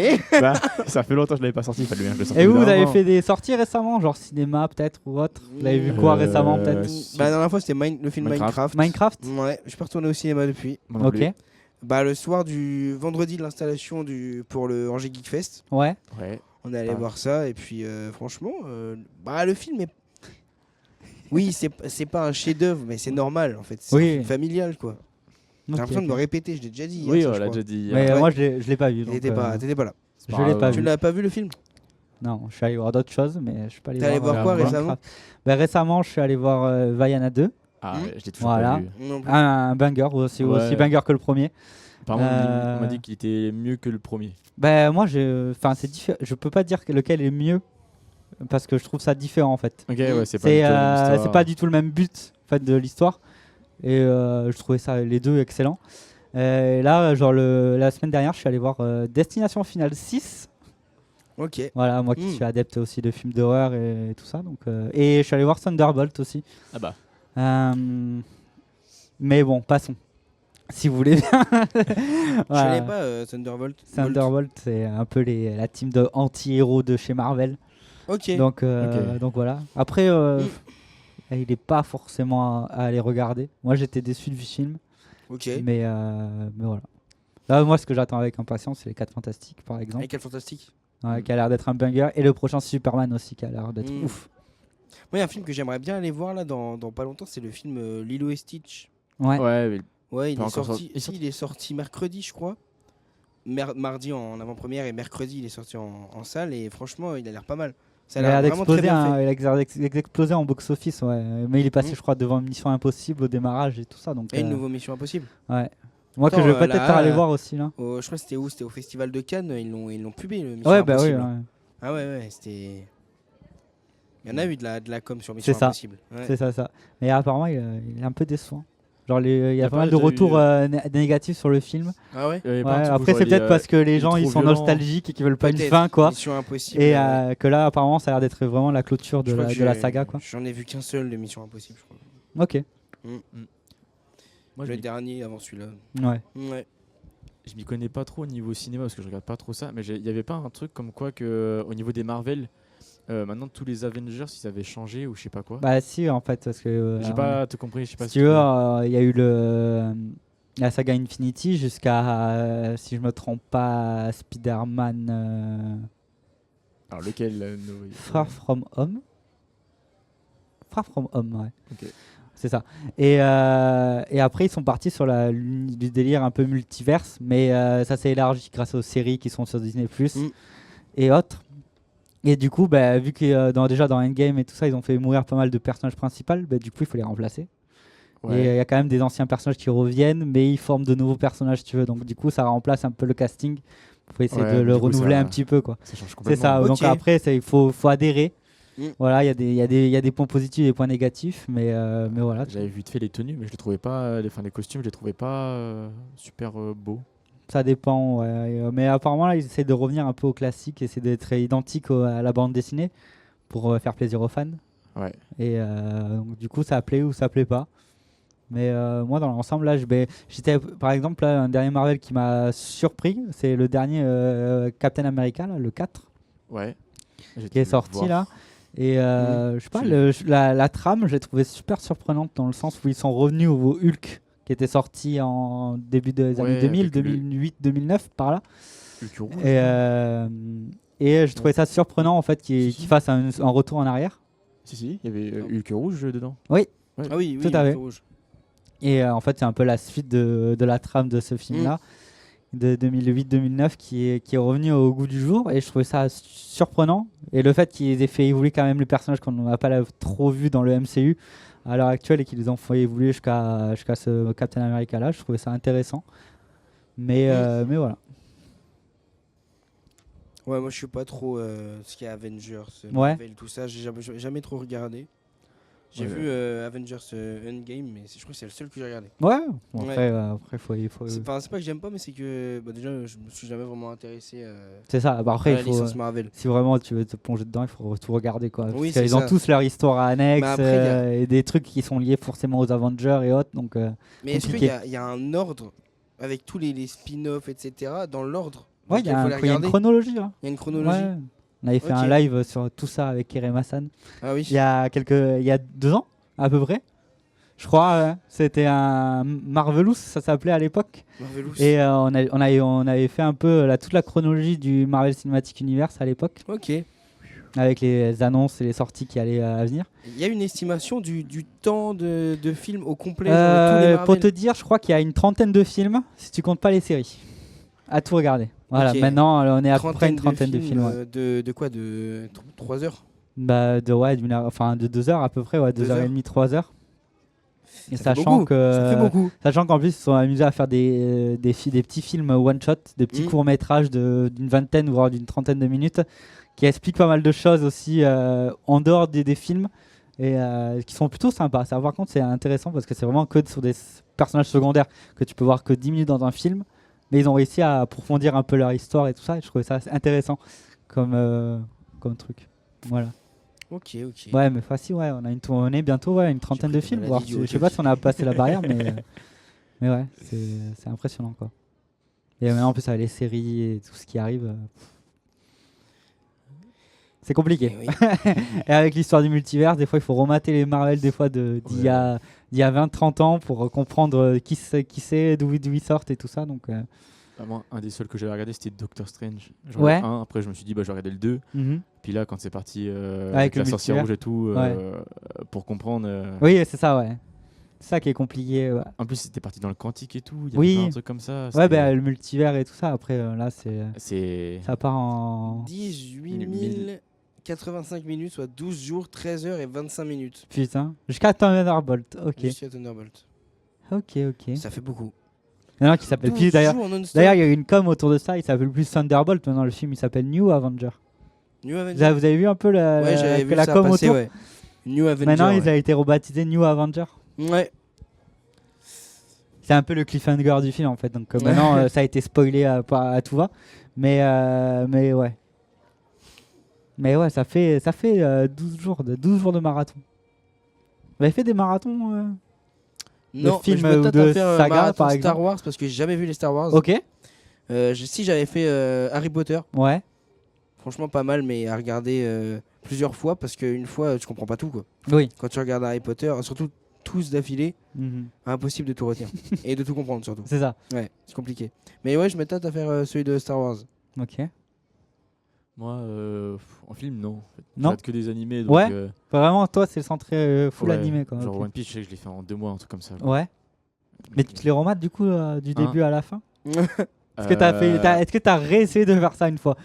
Bah, ça fait longtemps que je l'avais pas sorti, il fallait bien que je le sorte. Et vous avez fait des sorties récemment, genre cinéma peut-être ou autre? Vous avez vu quoi récemment peut-être? Bah, la dernière fois c'était le film Minecraft. Minecraft? Ouais, je suis retourné au cinéma depuis. Ok. Bah, le soir du vendredi de l'installation pour le Angers Geek Fest. Ouais. On est allé voir ça et puis franchement, le film est. Oui, c'est pas un chef-d'œuvre, mais c'est normal en fait. C'est un film familial quoi. J'ai l'impression de me répéter, je l'ai déjà dit. Oui, on l'a déjà dit. Mais moi je l'ai pas vu. T'étais pas là. Je l'ai pas vu. Tu l'as pas vu le film? Non, je suis allé voir d'autres choses, mais je suis pas allé voir. T'es allé voir quoi récemment? Récemment, je suis allé voir Vaiana 2. Ah, je l'ai toujours pas vu. Un banger, aussi banger que le premier. Apparemment, on m'a dit qu'il était mieux que le premier. Moi, je peux pas dire lequel est mieux parce que je trouve ça différent en fait. Ok, ouais, c'est pas du tout le même but en fait de l'histoire et je trouvais ça les deux excellents. Et là, genre la semaine dernière, je suis allé voir Destination Finale 6. Ok. Voilà, moi qui suis adepte aussi de films d'horreur et tout ça, donc et je suis allé voir Thunderbolt aussi. Ah bah. Mais bon, passons. Si vous voulez bien. Je connais pas Thunderbolt. Thunderbolt, c'est un peu la team de anti-héros de chez Marvel. Ok. Donc voilà. Après, il n'est pas forcément à aller regarder. Moi, j'étais déçu du film. Ok. Mais voilà. Là, moi, ce que j'attends avec impatience, c'est les 4 Fantastiques, par exemple. Les 4 Fantastiques. Qui a l'air d'être un banger. Et le prochain Superman aussi, qui a l'air d'être ouf. Moi, il y a un film que j'aimerais bien aller voir là dans pas longtemps, c'est le film Lilo et Stitch. Ouais, il est sorti. Il est sorti mercredi, je crois. Mardi en avant-première et mercredi, il est sorti en salle et franchement, il a l'air pas mal. Ça a l'air vraiment très bien fait. Il a explosé en box-office, ouais. Mais il est passé, je crois, devant Mission Impossible au démarrage et tout ça. Donc, et une nouvelle Mission Impossible. Ouais. Moi, que je vais peut-être aller voir aussi là. Je crois que c'était où? C'était au Festival de Cannes. Ils l'ont publié, le Mission Impossible. Impossible. Bah oui. Ah ouais, c'était. Il y en a eu de la com sur Mission Impossible. C'est ça. Mais apparemment, il est un peu décevant. Genre, il y a pas mal de retours négatifs sur le film. Ah ouais, après, c'est peut-être parce que les gens ils sont nostalgiques et qu'ils veulent pas une fin, quoi. Mission Impossible. Et que là, apparemment, ça a l'air d'être vraiment la clôture de la saga, quoi. J'en ai vu qu'un seul de Mission Impossible, je crois. Ok. Moi, le dernier avant celui-là. Ouais. Je m'y connais pas trop au niveau cinéma parce que je regarde pas trop ça, mais il y avait pas un truc comme quoi que au niveau des Marvel. Maintenant tous les Avengers ils avaient changé ou je sais pas quoi. Bah si en fait parce que j'ai pas tout compris, je sais pas si tu veux il y a eu la saga Infinity jusqu'à si je me trompe pas Spider-Man alors lequel Far From Home ouais. OK. C'est ça. Et après ils sont partis sur du délire un peu multiverse mais ça s'est élargi grâce aux séries qui sont sur Disney+ et autres. Et du coup, vu que déjà dans Endgame et tout ça, ils ont fait mourir pas mal de personnages principaux, du coup, il faut les remplacer. Ouais. Et il y a quand même des anciens personnages qui reviennent, mais ils forment de nouveaux personnages, si tu veux. Donc, du coup, ça remplace un peu le casting. Il faut essayer de le renouveler un petit peu, quoi. C'est ça. Okay. Donc, après, il faut adhérer. Voilà, il y a des points positifs et des points négatifs, mais voilà. J'avais vu de fait les tenues, mais je les trouvais pas, les costumes, je les trouvais pas super beaux. Ça dépend, ouais. Mais apparemment là ils essaient de revenir un peu au classique, essayer d'être identique à la bande dessinée pour faire plaisir aux fans. Ouais. Et donc, du coup ça plaît ou ça plaît pas. Mais moi dans l'ensemble là, j'étais par exemple là, un dernier Marvel qui m'a surpris, c'est le dernier Captain America là, le 4. Ouais. Qui est sorti là. Et je sais pas, la trame, je l'ai trouvé super surprenante dans le sens où ils sont revenus au Hulk qui était sorti en début des années 2000, 2008, 2009 par là. Hulk rouge. Et je trouvais ça surprenant en fait qu'il fasse un retour en arrière. Si, il y avait Hulk rouge dedans. Oui. Ouais. Ah oui, Tout à fait. rouge. Et en fait, c'est un peu la suite de la trame de ce film-là, de 2008-2009, qui est revenu au goût du jour. Et je trouvais ça surprenant. Et le fait qu'ils aient fait évoluer quand même les personnages qu'on n'a pas trop vu dans le MCU à l'heure actuelle et qu'ils les ont fait évoluer jusqu'à ce Captain America-là, je trouvais ça intéressant. Mais voilà. Ouais, moi je suis pas trop ce qui est Avengers, Ouais. Marvel, tout ça, j'ai jamais trop regardé. J'ai vu Avengers Endgame, mais je crois que c'est le seul que j'ai regardé. Ouais, bon, Ouais. après faut. C'est pas que j'aime pas, mais c'est que déjà je me suis jamais vraiment intéressé C'est ça, bah à après la il faut. licence Marvel. Si vraiment tu veux te plonger dedans, il faut tout regarder quoi. Oui, Parce qu'ils ont ça. tous leur histoire annexe Mais après, et des trucs qui sont liés forcément aux Avengers et autres. Donc, Mais est-ce qu'il compliqué. y a un ordre avec tous les spin-offs, etc. dans l'ordre ouais, il y, a faut les il y a une regarder chronologie. Hein. Il y a une chronologie. Ouais. On avait fait Ok. un live sur tout ça avec Kerem Hassan Ah oui. il y a 2 ans à peu près. Je crois c'était un Marvelous, ça s'appelait à l'époque. Marvelous. Et on avait fait un peu toute la chronologie du Marvel Cinematic Universe à l'époque, Ok. avec les annonces et les sorties qui allaient à venir. Il y a une estimation du temps de film au complet genre, tous les Marvel. Pour te dire, je crois qu'il y a une 30aine de films, si tu comptes pas les séries. À tout regarder. Voilà, Ok. maintenant on est à peu près une trentaine de films. Ouais. De quoi De 3 heures Bah, de 2 heures à peu près, ouais, 2 heures et demie, 3 heures. Et Ça fait sachant beaucoup, ça fait beaucoup. Sachant qu'en plus, ils se sont amusés à faire des petits films one-shot, des petits courts-métrages d'une vingtaine voire d'une trentaine de minutes qui expliquent pas mal de choses aussi en dehors des films et qui sont plutôt sympas. Ça, par contre, c'est intéressant parce que c'est vraiment que sur des personnages secondaires que tu peux voir que 10 minutes dans un film, mais ils ont réussi à approfondir un peu leur histoire et tout ça. Et je trouvais ça intéressant comme truc. Voilà. Ok. Ouais, mais facile, ouais, on est bientôt une trentaine de pris films. la Voire, maladie du je sais pas si on a passé la barrière, mais ouais, c'est impressionnant quoi. Et maintenant, en plus, avec les séries et tout ce qui arrive, c'est compliqué. Oui. Et avec l'histoire du multivers, des fois, il faut remater les Marvel des fois d'il y a 20-30 ans pour comprendre qui c'est, d'où ils sortent et tout ça. Donc, Moi, un des seuls que j'avais regardé, c'était Doctor Strange. Ouais. Un, après, je me suis dit, bah, je vais regarder le 2. Puis là, quand c'est parti Avec avec le la sorcière multivers. rouge et tout, Ouais. pour comprendre. Oui, c'est ça, ouais. C'est ça qui est compliqué. Ouais, En plus, c'était parti dans le quantique et tout. Il y avait Oui. plein de trucs comme ça. ouais bah, le multivers et tout ça. Après, là, C'est. ça part en. 18 085 minutes, soit 12 jours, 13 heures et 25 minutes. Putain. Jusqu'à Thunderbolt. Ok. Jusqu'à Thunderbolt. Ok. Ça fait beaucoup. Non, qui s'appelle 12 plus d'ailleurs. jours non-stop. D'ailleurs, il y a eu une com autour de ça. Il s'appelle plus Thunderbolt. Maintenant, le film il s'appelle New Avenger. New Vous Avenger. avez vu un peu Ouais, j'avais vu la ça com passer, autour. ouais. New Avenger. Maintenant, ouais. ils ont été rebaptisés New Avenger. Ouais. C'est un peu le cliffhanger du film en fait. Donc maintenant, ça a été spoilé à tout va. Mais ouais. Mais ouais, ça fait 12 jours de marathon. Vous avez fait des marathons Non, film je me ou tâte de à faire saga, marathon par Star exemple. Wars parce que j'ai jamais vu les Star Wars. Ok. Si j'avais fait Harry Potter, Ouais. franchement pas mal, mais à regarder plusieurs fois parce qu'une fois tu comprends pas tout quoi. Oui. Quand tu regardes Harry Potter, surtout tous d'affilée, Mhm. impossible de tout retenir et de tout comprendre surtout. C'est ça. Ouais, c'est compliqué. Mais ouais, je me tâte à faire celui de Star Wars. Ok. Moi, en film, non. En fait. Je Non. regarde que des animés. Donc, Ouais. Vraiment, toi, c'est le centré full ouais, animé quoi. Genre Ok. One Piece, je sais que je l'ai fait en 2 mois, un truc comme ça. Ouais. Mais tu te les remates du coup du début à la fin. Est-ce que Euh, est-ce que t'as réessayé de faire ça une fois?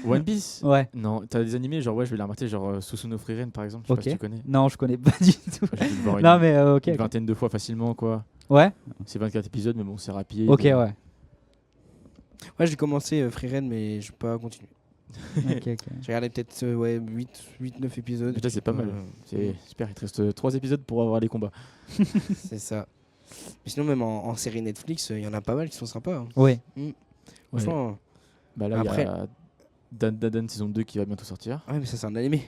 One Piece Ouais. Non, t'as des animés, genre ouais, je vais les remater, genre Susuno Frieren par exemple, je sais pas Ok. si tu connais. Non, je connais pas du tout. J'ai dû le voir Non mais ok. une vingtaine de fois facilement quoi. Ouais. C'est 24 épisodes, mais bon, c'est rapide. Ok ouais. Ouais, j'ai commencé Freeren, mais je pas continué. Ok. J'ai regardé peut-être 8-9 épisodes. Déjà, c'est pas mal. C'est super, il te reste 3 épisodes pour avoir les combats. C'est ça. Mais sinon, même en série Netflix, il y en a pas mal qui sont sympas. Hein. Oui. Franchement, Bah là, il Après- y a Dan saison 2 qui va bientôt sortir. ouais, mais ça, c'est un animé.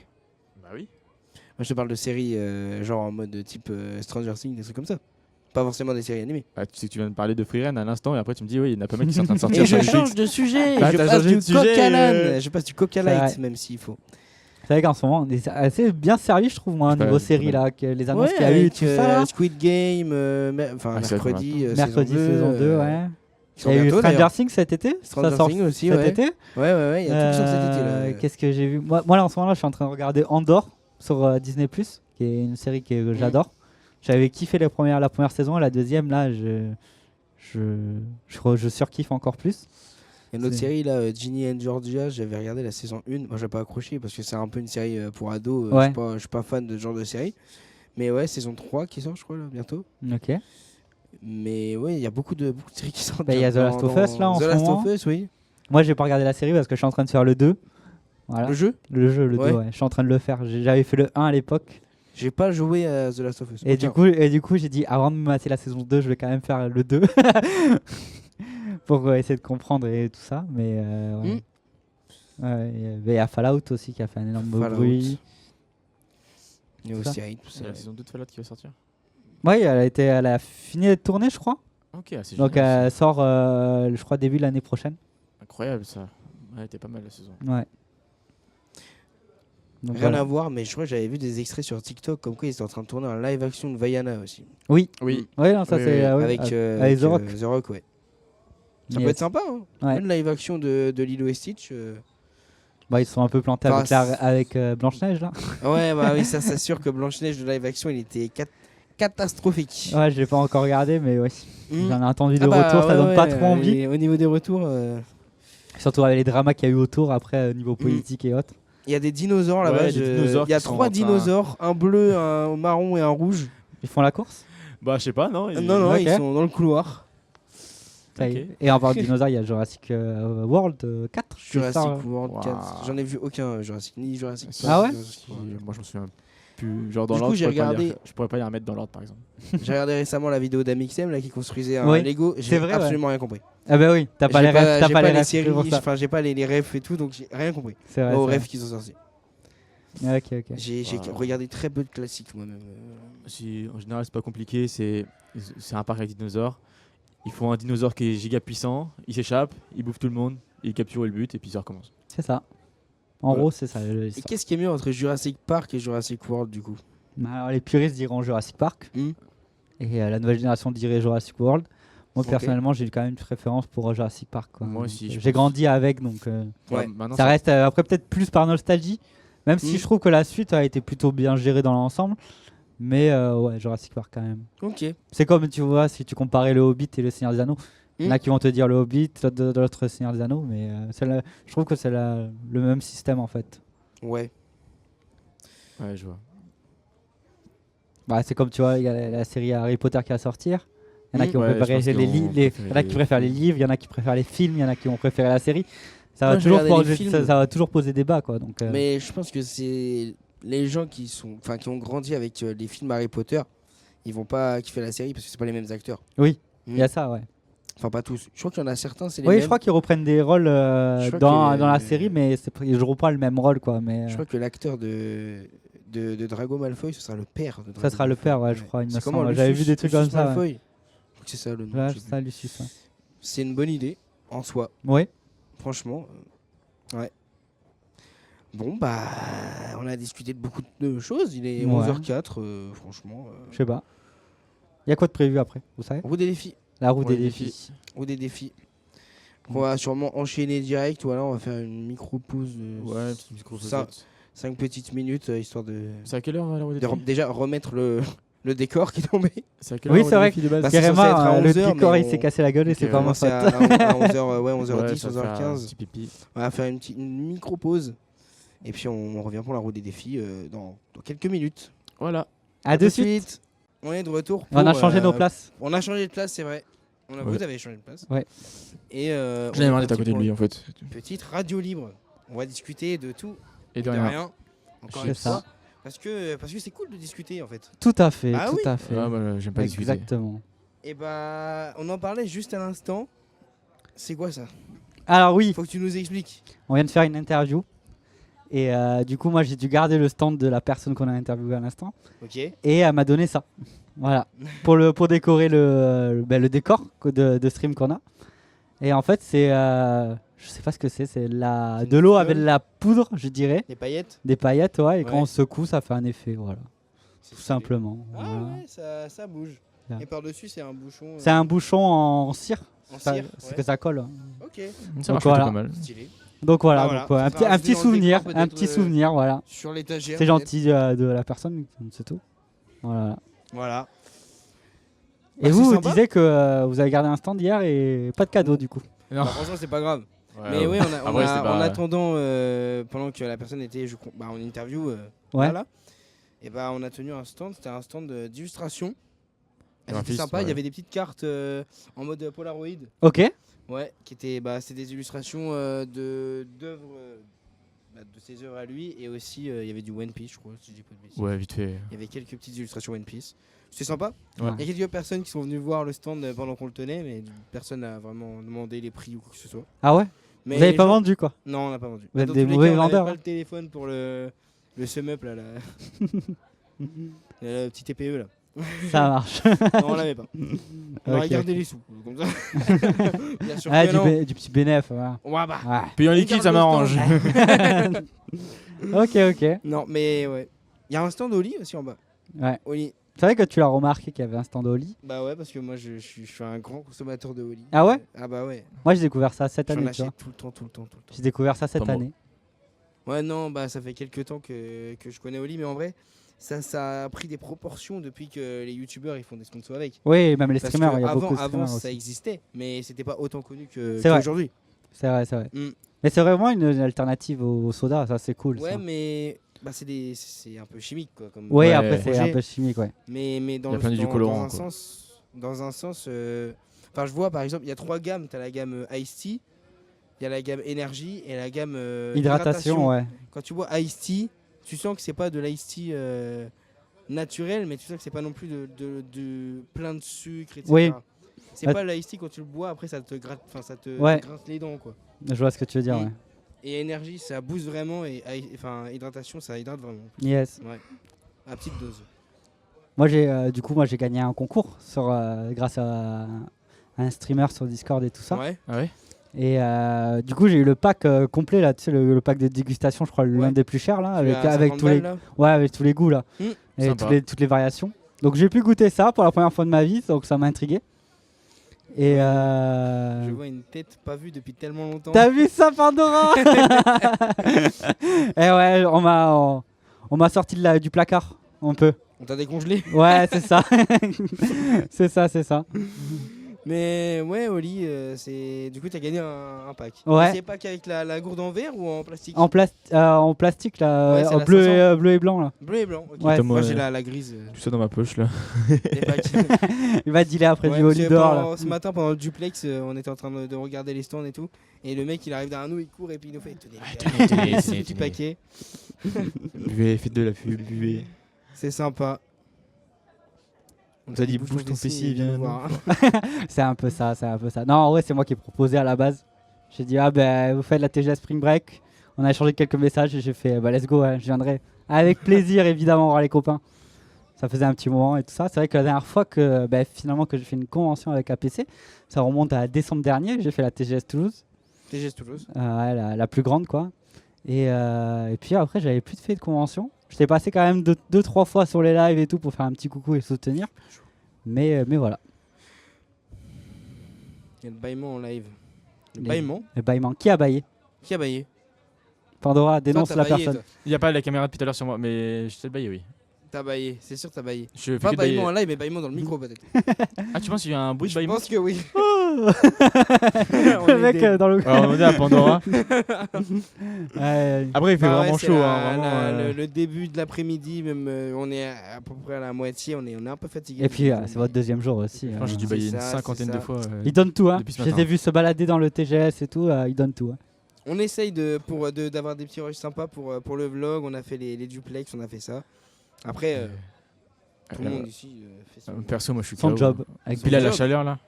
Bah oui. Moi, je te parle de séries genre en mode type Stranger Things, des trucs comme ça. Pas forcément des séries animées. Bah, tu sais que tu viens de parler de Freeren à l'instant et après tu me dis, oui, il y en a pas mal qui sont en train de sortir Et sur je Netflix. change de sujet. Bah, Je t'as passe changé du de sujet, coq à l'âne. Je passe du coq à C'est light, vrai. même s'il faut. C'est vrai qu'en ce moment, on est assez bien servi, je trouve, moi, au Ouais, niveau c'est série, pas mal. là, que les annonces Ouais, qu'il y a eu, avec tout ça. Là. Squid Game, enfin Ah, c'est vrai qu'on mercredi, Mercredi, saison 2, ouais. Qui Il y sort a eu bientôt, Stranger d'ailleurs. Things cet été. Stranger Ça sort Things aussi, cet ouais. été. Ouais, il y a tout sur cet été là. Qu'est-ce que j'ai vu moi, là en ce moment là, je suis en train de regarder Andor sur Disney+, qui est une série que j'adore. J'avais kiffé la première saison et la deuxième là, je surkiffe encore plus. Il y a une autre C'est- série là, Ginny and Georgia, j'avais regardé la saison 1. Moi j'ai pas accroché parce que c'est un peu une série pour ados. Ouais. Je suis pas fan de ce genre de série. Mais ouais, saison 3 qui sort, je crois, là, bientôt. Ok. Mais ouais, il y a beaucoup de séries qui sortent. Bah, il y a The Last of Us, là, en The ce Last moment. of Us, oui. Moi j'ai pas regardé la série parce que je suis en train de faire le 2. Voilà. Le jeu Le jeu, le 2, Ouais. ouais. Je suis en train de le faire. J'avais fait le 1 à l'époque. J'ai pas joué à The Last of Us. Et Aucun. du coup, j'ai dit avant de me mater la saison 2, je vais quand même faire le 2 pour essayer de comprendre et tout ça. Mais ouais. Ouais, il y a Fallout aussi qui a fait un énorme Fallout. bruit. Il y a Ça. aussi Harry, tout ça. C'est la saison 2 de Fallout qui va sortir. Ouais, elle a fini de tourner, je crois. Ok, c'est Donc génial, elle sort, je crois, début de l'année prochaine. c'est incroyable ça. Ouais, elle était pas mal la saison. Ouais. Donc, Rien voilà. à voir, mais je crois que j'avais vu des extraits sur TikTok comme quoi ils étaient en train de tourner un live action de Vaiana aussi. Oui. Oui. Ouais, non, ça Oui, c'est oui. ouais, Avec avec The Rock. The Rock, ouais. Ça Yes. peut être sympa, hein. Ouais. Une live action de Lilo et Stitch. Bah, ils se sont un peu plantés Enfin, avec Blanche-Neige là. Ouais, bah oui, ça c'est sûr que Blanche-Neige de live action, il était catastrophique. Ouais, je l'ai pas encore regardé, mais ouais. Mm. J'en ai entendu des Ah bah, retours, ça ouais, donne pas ouais, trop envie. et au niveau des retours, Surtout avec les dramas qu'il y a eu autour après au niveau politique et autres. il y a des dinosaures là-bas. Ouais, des dinosaures Il y a qui sont 3 en train- dinosaures, un bleu, un marron et un rouge. Ils font la course. Bah, je sais pas, non. Non, Ok. ils sont dans le couloir. Ça y Ok. est. Et en parlant de dinosaures, il y a Jurassic World 4. qui Jurassic sort, World Waouh. 4. J'en ai vu aucun Jurassic, ni Jurassic Ah Park, ouais ni Jurassic World. Moi, je me souviens plus. Genre dans Du coup, l'ordre, j'ai regardé- je pourrais pas les remettre dans l'ordre, par exemple. J'ai regardé récemment la vidéo d'Amixem là qui construisait un Oui, Lego. c'est J'ai vrai, absolument rien compris. Ah bah oui, t'as pas les rêves, t'as j'ai pas les les rêves, séries, c'est pour ça. enfin j'ai pas les refs et tout, donc j'ai rien compris. C'est vrai. Aux c'est refs qu'ils ont sortis. vrai. Ok, ok. J'ai Wow. regardé très peu de classiques moi-même. En général, c'est pas compliqué. C'est un parc avec dinosaures. Il faut un dinosaure qui est giga puissant. Il s'échappe, il bouffe tout le monde, il capture le but et puis ça recommence. C'est ça. En Voilà. gros, c'est ça. Et qu'est-ce qui est mieux entre Jurassic Park et Jurassic World du coup? Alors, les puristes diront Jurassic Park. Hmm. Et la nouvelle génération dirait Jurassic World. Moi, Ok. personnellement, j'ai quand même une préférence pour Jurassic Park. Quoi. Moi aussi, Donc, je j'ai pense. grandi avec, donc Ouais. Maintenant, ça reste après peut-être plus par nostalgie. Même si Hmm. je trouve que la suite a été plutôt bien gérée dans l'ensemble. Mais ouais, Jurassic Park quand même. Ok. C'est comme tu vois, si tu comparais le Hobbit et le Seigneur des Anneaux. Il y en a qui vont te dire le Hobbit, d'autres Seigneur des Anneaux. Mais je trouve que c'est le même système en fait. Ouais. Ouais, je vois. Bah, c'est comme tu vois, il y a la série Harry Potter qui va sortir. Il y en a qui vont Ouais, je préférer pense qu'ils les vont livres, il y en a qui préfèrent les livres, il y en a qui préfèrent les films, il y en a qui vont préférer la série. Ça Moi, va, je toujours regardais les poser, films. ça va toujours poser débat quoi. Donc, Mais je pense que c'est les gens qui ont grandi avec les films Harry Potter, ils vont pas kiffer la série parce que c'est pas les mêmes acteurs. oui, Hmm. il y a ça, ouais. Enfin pas tous. Je crois qu'il y en a certains, c'est les Oui, mêmes. je crois qu'ils reprennent des rôles Je crois dans, que- dans la série, mais ils joueront pas le même rôle quoi. Mais Je crois que l'acteur de Drago Malfoy, ce sera le père de Drago ça sera le Malfoy. père, ouais, je crois. Il me C'est semble. comment, J'avais Lucius- vu des trucs Lucius comme ça. Ouais. Malfoy. Je crois que c'est ça le nom. Ouais, je sais c'est ça, plus. Lucius. Ouais. C'est une bonne idée en soi, Oui, franchement. Ouais. Bon bah, on a discuté de beaucoup de choses. Il est Ouais. 11h04, franchement. je sais pas. Il y a quoi de prévu après, vous savez? Roue des défis. La roue Ouais, des les défis. Roue des défis. On va sûrement enchaîner direct. Voilà, on va faire une micro pause de Ouais, petite micro Ça- 5 petites minutes histoire de, C'est à quelle heure la roue des de défis déjà remettre le décor qui est tombé. C'est à quelle Oui, heure c'est vrai le défi de base Bah, c'est censé Carrément, être à le 11h, décor mais il s'est on- cassé la gueule et Ok, c'est pas ouais. ma Commencer faute. à 11h, ouais, 11h10, Ouais, ça va faire un 11h15. petit pipi. On va faire une micro pause. Et puis on revient pour la roue des défis dans quelques minutes. Voilà. À de suite. On est de retour. On a pour, changé nos places. On a changé de place, c'est vrai. Ouais. Vous avez changé de place. Ouais. Et J'en on ai est marre d'être à parti côté de pour lui en fait. une petite radio libre. On va discuter de tout Et et de de rien. rien. Encore C'est une ça. fois. Parce que c'est cool de discuter en fait. Tout à fait, Ah tout oui. à fait. Ah, bah, j'aime pas discuter. Exactement. Et bah, on en parlait juste à l'instant. C'est quoi ça? Alors oui, Faut que tu nous expliques. on vient de faire une interview. Et du coup, moi, j'ai dû garder le stand de la personne qu'on a interviewée à l'instant. Ok. Et elle m'a donné ça. Voilà. pour décorer le décor de stream qu'on a. Et en fait, c'est... je sais pas ce que c'est. C'est C'est de une l'eau fiole. avec de la poudre, je dirais. Les paillettes. Des paillettes, ouais. Et Ouais. quand on secoue, ça fait un effet. Voilà. C'est Tout stylé. simplement. Ah Voilà. ouais, ça bouge. Là. Et par-dessus, c'est un bouchon. C'est un bouchon en cire. En Ça- cire, c'est ouais. que ça colle. Ok, Ça Donc marche voilà. plutôt pas mal. stylé. Donc voilà, Ah, voilà. donc, ouais, Ça un sera petit rajouté dans le souvenir, décor, un peut-être, petit souvenir, voilà. Sur l'étagère. C'est peut-être. gentil de la personne, c'est tout. Voilà. Voilà. Et Bah, vous, c'est vous sympa. disiez que vous avez gardé un stand hier et pas de cadeau du coup. Non. Bah, franchement, c'est pas grave. Ouais, Mais oui, ouais. Après, c'était pas- en attendant, pendant que la personne était en interview, Ouais. voilà, et bah, on a tenu un stand, c'était un stand d'illustration. C'était Graphiste, sympa, ouais. il y avait des petites cartes en mode Polaroid. Ok. Ouais, qui étaient, c'est des illustrations d'œuvres, de ses œuvres à lui, et aussi il y avait du One Piece, je crois, si je dis pas de bêtises. Ouais, vite fait. Il y avait quelques petites illustrations One Piece. C'était sympa. Ouais. Il y a quelques personnes qui sont venues voir le stand pendant qu'on le tenait, mais personne n'a vraiment demandé les prix ou quoi que ce soit. Ah ouais. Mais Vous avez les pas gens- vendu quoi. Non, on n'a pas vendu. Vous êtes Dans des tous les mauvais cas, on avait vendeurs, pas hein. le téléphone pour le sum up là, le petit TPE là. Ça marche. Non, on l'avait pas. On aurait Ok, gardé ok. les sous. Comme ça. Bien sûr Ah, que non. du petit bénéf. Voilà. Ouais, bah. Ouais. Puis en On liquide, garde ça le m'arrange. Ok, ok. Non, mais ouais. Il y a un stand Oli aussi en bas. Ouais. Oli. C'est vrai que tu l'as remarqué qu'il y avait un stand Oli. Bah ouais, parce que moi je suis un grand consommateur de Oli. Ah ouais. Ah bah ouais. Moi, j'ai découvert ça cette J'en année. Tu achète vois. tout le temps, tout le temps, tout le temps. J'ai découvert ça cette Pas moi. année. Ouais, non, bah ça fait quelques temps que je connais Oli, mais en vrai, ça a pris des proportions depuis que les youtubeurs ils font des sponsors avec. Oui, même les Parce streamers, que il y a beaucoup de avant streamers ça aussi. existait, mais c'était pas autant connu C'est vrai. qu'aujourd'hui. C'est vrai, c'est vrai. Mm. Mais c'est vraiment une alternative au soda, ça c'est cool. Ouais, ça. mais c'est un peu chimique quoi. Comme Ouais, Ouais. après c'est projet. un peu chimique, ouais. Mais Il y dans, a plein du colorant, un quoi. sens, enfin je vois par exemple, il y a 3 gammes. T'as la gamme Ice Tea, il y a la gamme énergie et la gamme Hydratation, ouais. Quand tu bois Ice Tea, tu sens que c'est pas de l'Ice Tea naturel, mais tu sens que c'est pas non plus de plein de sucre, etc. Oui. C'est Ouais. pas l'Ice Tea quand tu le bois, après ça te gratte, enfin ça te Ouais. grince les dents quoi. Je vois ce que tu veux dire, Mm. ouais. Et énergie, ça booste vraiment et hydratation, ça hydrate vraiment. Yes. Ouais. À petite dose. Moi j'ai gagné un concours grâce à un streamer sur Discord et tout ça. Ouais. Ah ouais. Et du coup j'ai eu le pack complet là, tu sais le pack de dégustation, je crois l'un Ouais. des plus chers là, Tu avec as 50 avec tous les balles, là. ouais avec tous les goûts là, Mm. et Sympa. toutes les variations. Donc j'ai pu goûter ça pour la première fois de ma vie, donc ça m'a intrigué. Et Je vois une tête pas vue depuis tellement longtemps. t'as vu ça Pandora? Et ouais, on m'a sorti du placard un peu. On t'a décongelé. Ouais, c'est ça. c'est ça. Mais ouais, Oli, du coup, t'as gagné un pack. Ouais. C'est pack avec la gourde en verre ou en plastique? En plastique là, Ouais, c'est en la bleu 500. bleu et blanc là. Bleu et blanc. Ok. Ouais. Attends, Moi, moi, j'ai la grise. Tout ça dans ma poche là. Des packs. Il va dealer après Ouais, du parce Oli que dehors là. ce matin, pendant le duplex, on était en train de regarder les stands et tout. Et le mec, il arrive derrière nous, il court et puis il nous fait tenez, les gars, tenez, ce petit tenez. paquet. Buvez, faites de la pub, buvez. C'est sympa. On t'a dit bouge ton PC, et viens. nous voir. C'est un peu ça. Non, en vrai, c'est moi qui ai proposé à la base. J'ai dit, ah ben, vous faites la TGS Spring Break. On a échangé quelques messages et j'ai fait, bah, let's go, hein, je viendrai. Avec plaisir, évidemment, voir les copains. Ça faisait un petit moment et tout ça. C'est vrai que la dernière fois que, finalement, que j'ai fait une convention avec APC, ça remonte à décembre dernier. J'ai fait la TGS Toulouse. TGS Toulouse. Ouais, la plus grande, quoi. Et puis après, j'avais plus fait de convention. J'étais passé quand même 2-3 fois sur les lives et tout pour faire un petit coucou et soutenir. Mais voilà. Il y a le bâillement en live. Le Les- bâillement? Le bâillement. Qui a baillé? Qui a baillé? Pandora dénonce Toi, la t'as baillé, personne. toi. Il n'y a pas la caméra depuis tout à l'heure sur moi, mais je sais le bailler, oui. T'as baillé, c'est sûr, t'as baillé. Je fais Pas que de bâillement en bailler. live, mais bâillement dans le micro peut-être. Ah, tu penses qu'il y a un bruit de Je baillement? pense que oui. Le mec dans le. Alors, on est à Pandora. Ouais, Après, il fait Ah ouais, vraiment c'est chaud. la- Hein, vraiment, le début de l'après-midi, même on est à peu près à la moitié, on est un peu fatigué. Et puis c'est votre deuxième jour aussi. Franchement, j'ai dû C'est bailler ça, une c'est cinquantaine ça. de fois. Ils donnent tout, hein. Depuis ce Je les ai matin. vus se balader dans le TGS et tout. Ils donnent tout. Hein. On essaye d'avoir des petits rushs sympas pour le vlog. On a fait les duplex, on a fait ça. Après, tout le monde ici fait son. Perso, moi je suis Son KO. job. Avec Son Puis là, la job. chaleur là.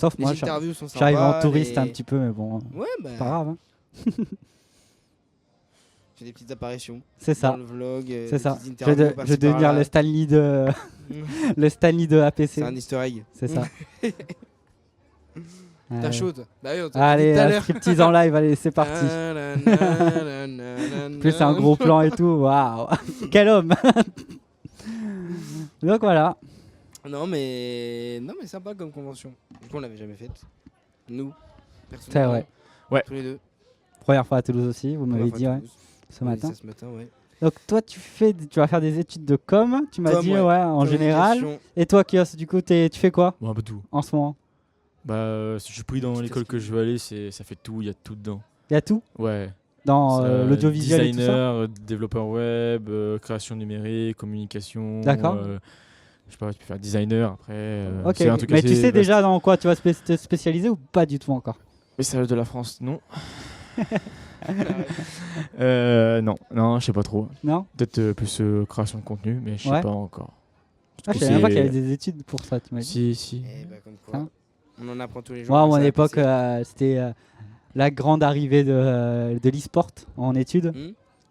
Sauf Les moi, interviews sont sympas. j'arrive en touriste les- un petit peu, mais bon, Ouais, bah. pas grave. Hein. J'ai des petites apparitions. C'est ça. Dans le vlog. C'est des ça. petites Je vais interviews je par-ci, vais devenir par-là. le Stanley de le Stanley de APC. C'est un easter egg. C'est ça. T'as Ouais. chaud, toi. Bah oui, on t'a dit Allez, tout à un l'heure. striptease en live, allez, c'est parti. Plus c'est un gros plan et tout, waouh. Quel homme. Donc voilà. Non mais sympa comme convention. Du coup on l'avait jamais faite. Nous. C'est vrai. Ouais. Tous les deux. Première fois à Toulouse aussi, vous m'avez Première dit fois à ouais, Toulouse. ce On a dit matin. ça ce matin, ouais. Donc toi, tu vas faire des études de com, tu m'as Com, dit ouais. en général. Communication. Et toi, Kios, du coup, tu fais quoi Bon, un peu tout. en ce moment? Si je suis pris dans Petit l'école que esprit. je veux aller, ça fait tout, il y a tout dedans. Il y a tout Ouais. dans l'audiovisuel et tout ça. Designer, développeur web, création numérique, communication. D'accord. Je sais pas, tu peux faire designer après. Ok, c'est un truc mais tu assez sais vaste. déjà dans quoi tu vas te spécialiser ou pas du tout encore? Message de la France, non. Non, je sais pas trop. Non? Peut-être plus création de contenu, mais je sais Ouais. pas encore. Ah, je savais même pas qu'il y avait des études pour ça, tu m'as dit. Si. Eh bah, comme quoi. Hein On en apprend tous les jours. Moi, à grâce mon à la époque, PC. c'était la grande arrivée de l'e-sport en études.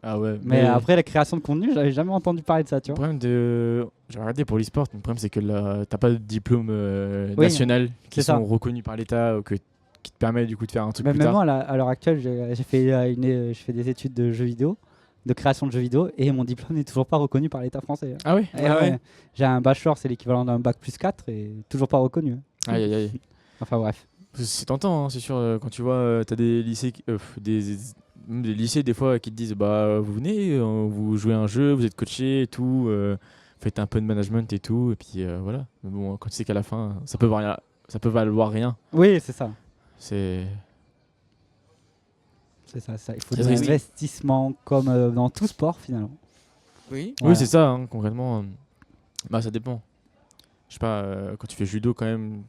Ah ouais. Mais après, la création de contenu, j'avais jamais entendu parler de ça, tu Le vois. problème j'ai regardé pour l'e-sport, mais le problème c'est que là, t'as pas de diplôme Oui, national qui c'est ça. sont reconnus par l'État qui te permet du coup de faire un truc Mais plus même tard. moi, à l'heure actuelle, j'ai fait, je fais des études de jeux vidéo, de création de jeux vidéo, et mon diplôme n'est toujours pas reconnu par l'État français. Ah ouais. Et ouais, j'ai un bachelor, c'est l'équivalent d'un bac plus 4, et toujours pas reconnu. Aïe. Enfin bref. C'est tentant, hein, c'est sûr. Quand tu vois, t'as des lycées, même des lycées des fois qui te disent vous venez, vous jouez à un jeu, vous êtes coaché et tout, faites un peu de management et tout, et puis voilà. Mais bon, quand tu sais qu'à la fin, ça peut valoir rien. Oui, c'est ça. C'est Ça. Il faut C'est de triste. l'investissement comme dans tout sport finalement. Oui. Voilà. Oui, c'est ça, hein, concrètement. Ça dépend. Je sais pas, quand tu fais judo, quand même,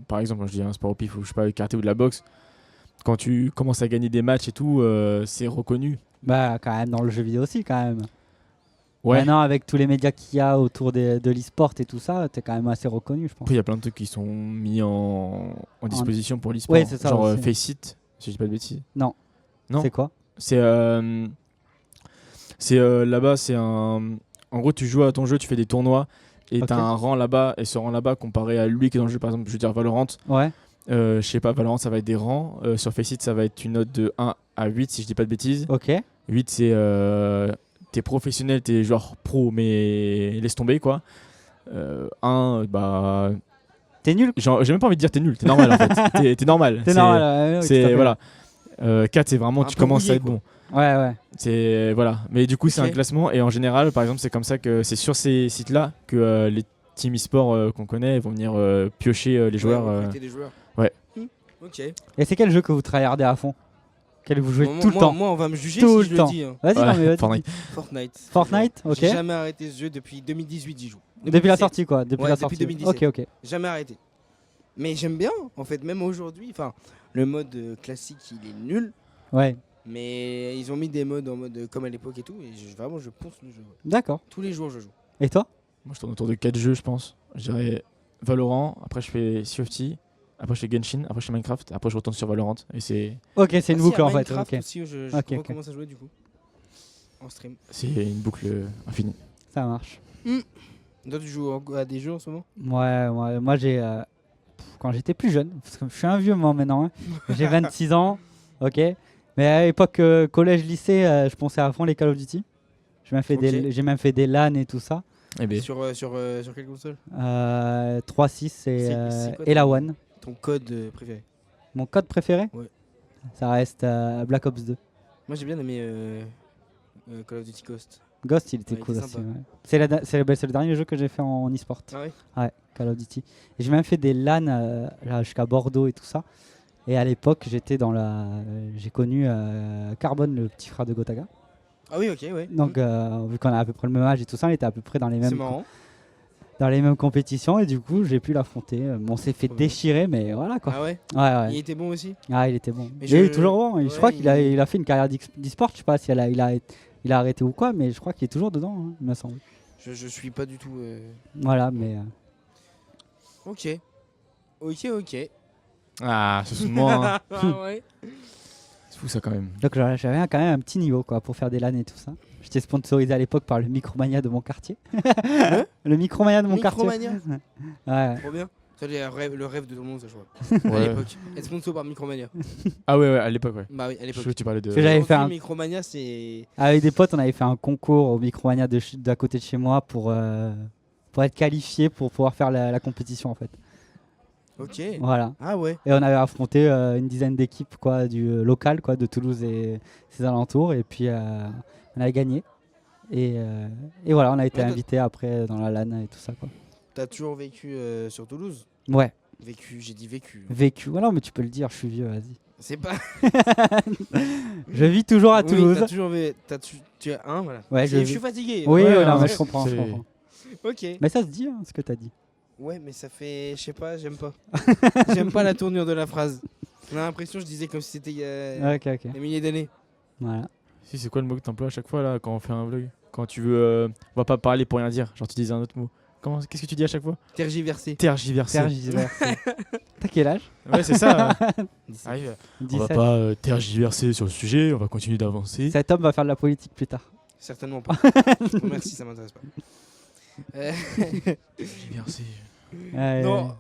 par exemple, quand je dis un sport au pif, ou je sais pas, karaté ou de la boxe, quand tu commences à gagner des matchs et tout, c'est reconnu. Bah quand même dans le jeu vidéo aussi quand même. Ouais. Maintenant avec tous les médias qu'il y a autour de l'e-sport et tout ça, t'es quand même assez reconnu je pense. Après, il y a plein de trucs qui sont mis en disposition pour l'e-sport. Ouais, c'est ça Genre aussi. Faceit, si je dis pas de bêtises. Non. Non. C'est quoi? C'est là-bas, c'est un. En gros, tu joues à ton jeu, tu fais des tournois et Ok. t'as un rang là-bas. Et ce rang là-bas, comparé à lui qui est dans le jeu, par exemple, je veux dire Valorant. Ouais. Je sais pas, Valorant, ça va être des rangs. Sur Faceit, ça va être une note de 1 à 8, si je dis pas de bêtises. Ok. 8, c'est t'es professionnel, t'es genre pro, mais laisse tomber quoi. 1, T'es nul. j'ai même pas envie de dire t'es nul, t'es normal en fait. T'es normal. T'es normal. ouais, oui, tout à C'est fait. voilà. 4, c'est vraiment Un tu peu commences à rouillé, être bon. Ouais. C'est voilà. Mais du coup, c'est Ok. un classement et en général, par exemple, c'est comme ça que c'est sur ces sites-là que les teams e-sport qu'on connaît vont venir piocher les joueurs. Recruter des joueurs. ouais. Ok. Et c'est quel jeu que vous tryhardez à fond? Quel vous jouez Moi- tout le moi- temps? Moi, on va me juger Tout si le je temps. le dis. hein. Vas-y, Ouais, non, mais vas-y. Fortnite. Fortnite. Fortnite, ok. J'ai jamais arrêté ce jeu depuis 2018, j'y joue. Depuis la 2017. sortie quoi? Depuis Ouais, la depuis sortie. 2017. Ok. Jamais arrêté. Mais j'aime bien, en fait, même aujourd'hui. Enfin, le mode classique, il est nul. Ouais. Mais ils ont mis des modes en mode comme à l'époque et tout. Et vraiment, je ponce le jeu. D'accord. Tous les jours, je joue. Et toi? Moi, je tourne autour de 4 jeux, je pense. Je dirais Valorant, après je fais Sea of Thieves, après je fais Genshin, après je fais Minecraft, après je retourne sur Valorant. Et c'est Ok, c'est une Ah, si, boucle à en fait. Minecraft Ok. aussi, je Ok, ok. recommence à jouer du coup. En stream. une boucle infinie. Ça marche. Toi, tu joues à des jeux en ce moment? Ouais, moi j'ai. Quand j'étais plus jeune, parce que je suis un vieux moi maintenant, hein. J'ai 26 ans, ok. Mais à l'époque collège-lycée, je pensais à fond les Call of Duty. J'ai même fait des LAN et tout ça. Eh ben, Sur quelle console? 3.6 C'est quoi et la ton- One. Ton code préféré? Mon code préféré Ouais. Ça reste Black Ops 2. Moi, j'ai bien aimé Call of Duty Ghost. Ghost, il était Ouais, il cool était aussi. sympa. Ouais. C'est le dernier jeu que j'ai fait en e-sport. Ah ouais? Ouais, Call of Duty. Et j'ai même fait des LAN là, jusqu'à Bordeaux et tout ça. Et à l'époque, j'ai connu Carbone, le petit frère de Gotaga. Ah oui, ok, ouais. Donc, vu qu'on a à peu près le même âge et tout ça, on était à peu près dans les C'est mêmes, marrant. dans les mêmes compétitions. Et du coup, j'ai pu l'affronter. On s'est fait Trop bien. déchirer, mais voilà quoi. Ah ouais? Ouais. Il était bon aussi? Ah, il était bon. Mais Il est je- toujours bon. Je ouais, crois qu'il a fait une carrière d'e-sport. Je sais pas si il a arrêté ou quoi, mais je crois qu'il est toujours dedans, hein, il me semble. Je suis pas du tout. Voilà, mais. Ok. Ok. Ah, ce sont de moi. Hein. Ah ouais. C'est fou ça quand même. Donc j'avais quand même un petit niveau quoi pour faire des LAN et tout ça. J'étais sponsorisé à l'époque par le Micromania de mon quartier. Le Micromania de mon Micromania. quartier. Ouais. Trop bien. Ça, c'est le rêve de tout le monde, ça, je crois. À Ouais. l'époque. Être sponsor par Micromania. Ah ouais, à l'époque, ouais. Bah oui, à Je l'époque. sais que tu parlais de. Que j'avais fait un- Micromania, c'est. Avec des potes, on avait fait un concours au Micromania d'à côté de chez moi pour être qualifié pour pouvoir faire la compétition en fait. Ok. Voilà. Ah ouais. Et on avait affronté une dizaine d'équipes quoi, du local quoi, de Toulouse et ses alentours. Et puis on avait gagné. Et voilà, on a été Ouais, invité après dans la LAN et tout ça. Quoi. T'as toujours vécu sur Toulouse? Ouais, Vécu, j'ai dit vécu. vécu. Voilà, mais tu peux le dire, je suis vieux, vas-y. C'est pas. Je vis toujours à Oui, Toulouse. t'as toujours vécu. Tu as un, voilà. Ouais, je suis fatigué. Oui, Ouais, non, ouais, mais je comprends, je c'est- comprends. Ok. Mais ça se dit, hein, ce que t'as dit. Ouais, mais ça fait. Je sais pas, j'aime pas. J'aime pas la tournure de la phrase. On a l'impression que je disais comme si c'était il y a Ok, ok. des milliers d'années. Voilà. Si, c'est quoi le mot que t'emploies à chaque fois là quand on fait un vlog? Quand tu veux. On va pas parler pour rien dire. Genre, tu disais un autre mot. Qu'est-ce que tu dis à chaque fois? Tergiversé. Tergiverser. Tergiversé. T'as quel âge? Ouais, c'est ça. Dix-sept. Arrive. On va 17. pas tergiverser sur le sujet, on va continuer d'avancer. Cet homme va faire de la politique plus tard. Certainement pas. Oh, merci, ça m'intéresse pas. Tergiverser. Non.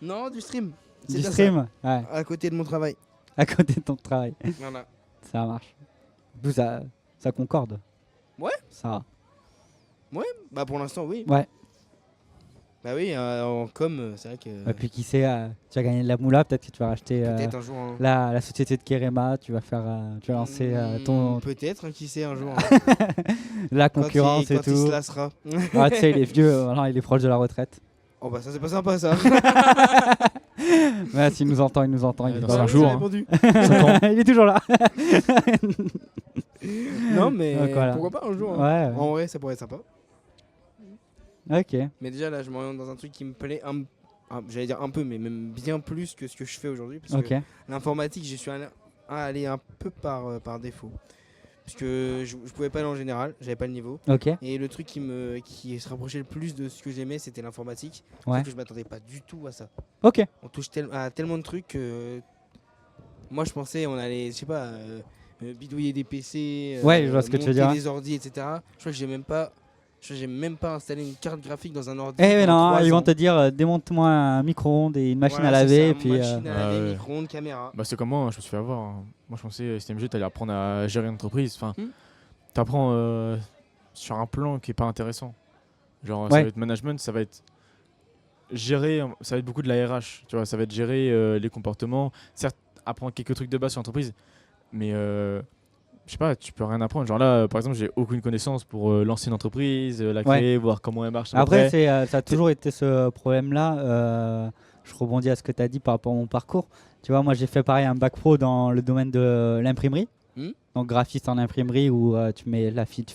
Non, du stream. C'est Du bien stream, ouais, ça. À côté de mon travail. à côté de ton travail. Voilà. Ça marche. Ça concorde. Ouais. Ça va. Bah pour l'instant, oui. Ouais. Bah oui, en com, c'est vrai que. Et puis qui sait, tu vas gagner de la moula, peut-être que tu vas racheter Peut-être un jour. Hein. la société de Kerema, tu vas lancer ton Peut-être, hein, qui sait un jour. Hein. la Quand concurrence il, et quand il tout. se lassera. Ah, tu sais, il est vieux, voilà, il est proche de la retraite. Oh bah ça c'est pas sympa ça. Ouais, s'il nous entend, il nous entend. Il est Dans dans un la- jour, J'ai hein. répondu. il est toujours là. Non mais Donc, voilà. pourquoi pas un jour. Hein. Ouais, En vrai ça pourrait être sympa. ouais. Ok. Mais déjà là je m'oriente dans un truc qui me plaît j'allais dire un peu mais même bien plus que ce que je fais aujourd'hui. Parce Ok. que l'informatique j'y suis allé un peu par défaut. Parce que je pouvais pas aller en général, j'avais pas le niveau. Ok. Et le truc qui se rapprochait le plus de ce que j'aimais c'était l'informatique. Ouais. Sauf que je m'attendais pas du tout à ça. Ok. On touche à tellement de trucs que moi je pensais on allait, je sais pas, bidouiller des PC, Ouais, je vois ce que tu veux monter dire. des ordi, etc. Je crois que j'ai même pas installé une carte graphique dans un ordi. Eh mais pendant non, 3 ils vont ans. te dire démonte-moi un micro-ondes et une machine Voilà, à c'est laver. ça, Et puis, machine à laver, Ah ouais. micro-ondes, caméra. Bah, c'est comme moi, je me suis fait avoir. Hein. Moi, je pensais STMG, t'allais apprendre à gérer une entreprise. Enfin, Hmm. t'apprends sur un plan qui est pas intéressant. Genre, Ouais. ça va être management, ça va être gérer, ça va être beaucoup de la RH. Tu vois, ça va être gérer les comportements. Certes, apprendre quelques trucs de base sur l'entreprise, mais je sais pas, tu peux rien apprendre. Genre là, par exemple, j'ai aucune connaissance pour lancer une entreprise, la Ouais. créer, voir comment elle marche. à peu Après, près. ça a toujours été ce problème-là. Je rebondis à ce que tu as dit par rapport à mon parcours. Tu vois, moi, j'ai fait pareil un bac pro dans le domaine de l'imprimerie. Donc, graphiste en imprimerie où tu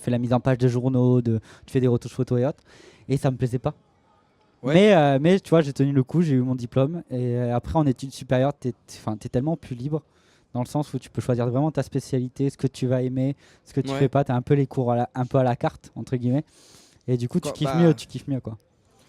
fais la mise en page de journaux, tu fais des retouches photos et autres. Et ça me plaisait pas. Ouais. Mais tu vois, j'ai tenu le coup, j'ai eu mon diplôme. Et après, en études supérieures, tu es tellement plus libre. Dans le sens où tu peux choisir vraiment ta spécialité, ce que tu vas aimer, ce que tu Ouais. fais pas. Tu as un peu les cours un peu à la carte, entre guillemets. Et du coup, tu kiffes mieux, quoi.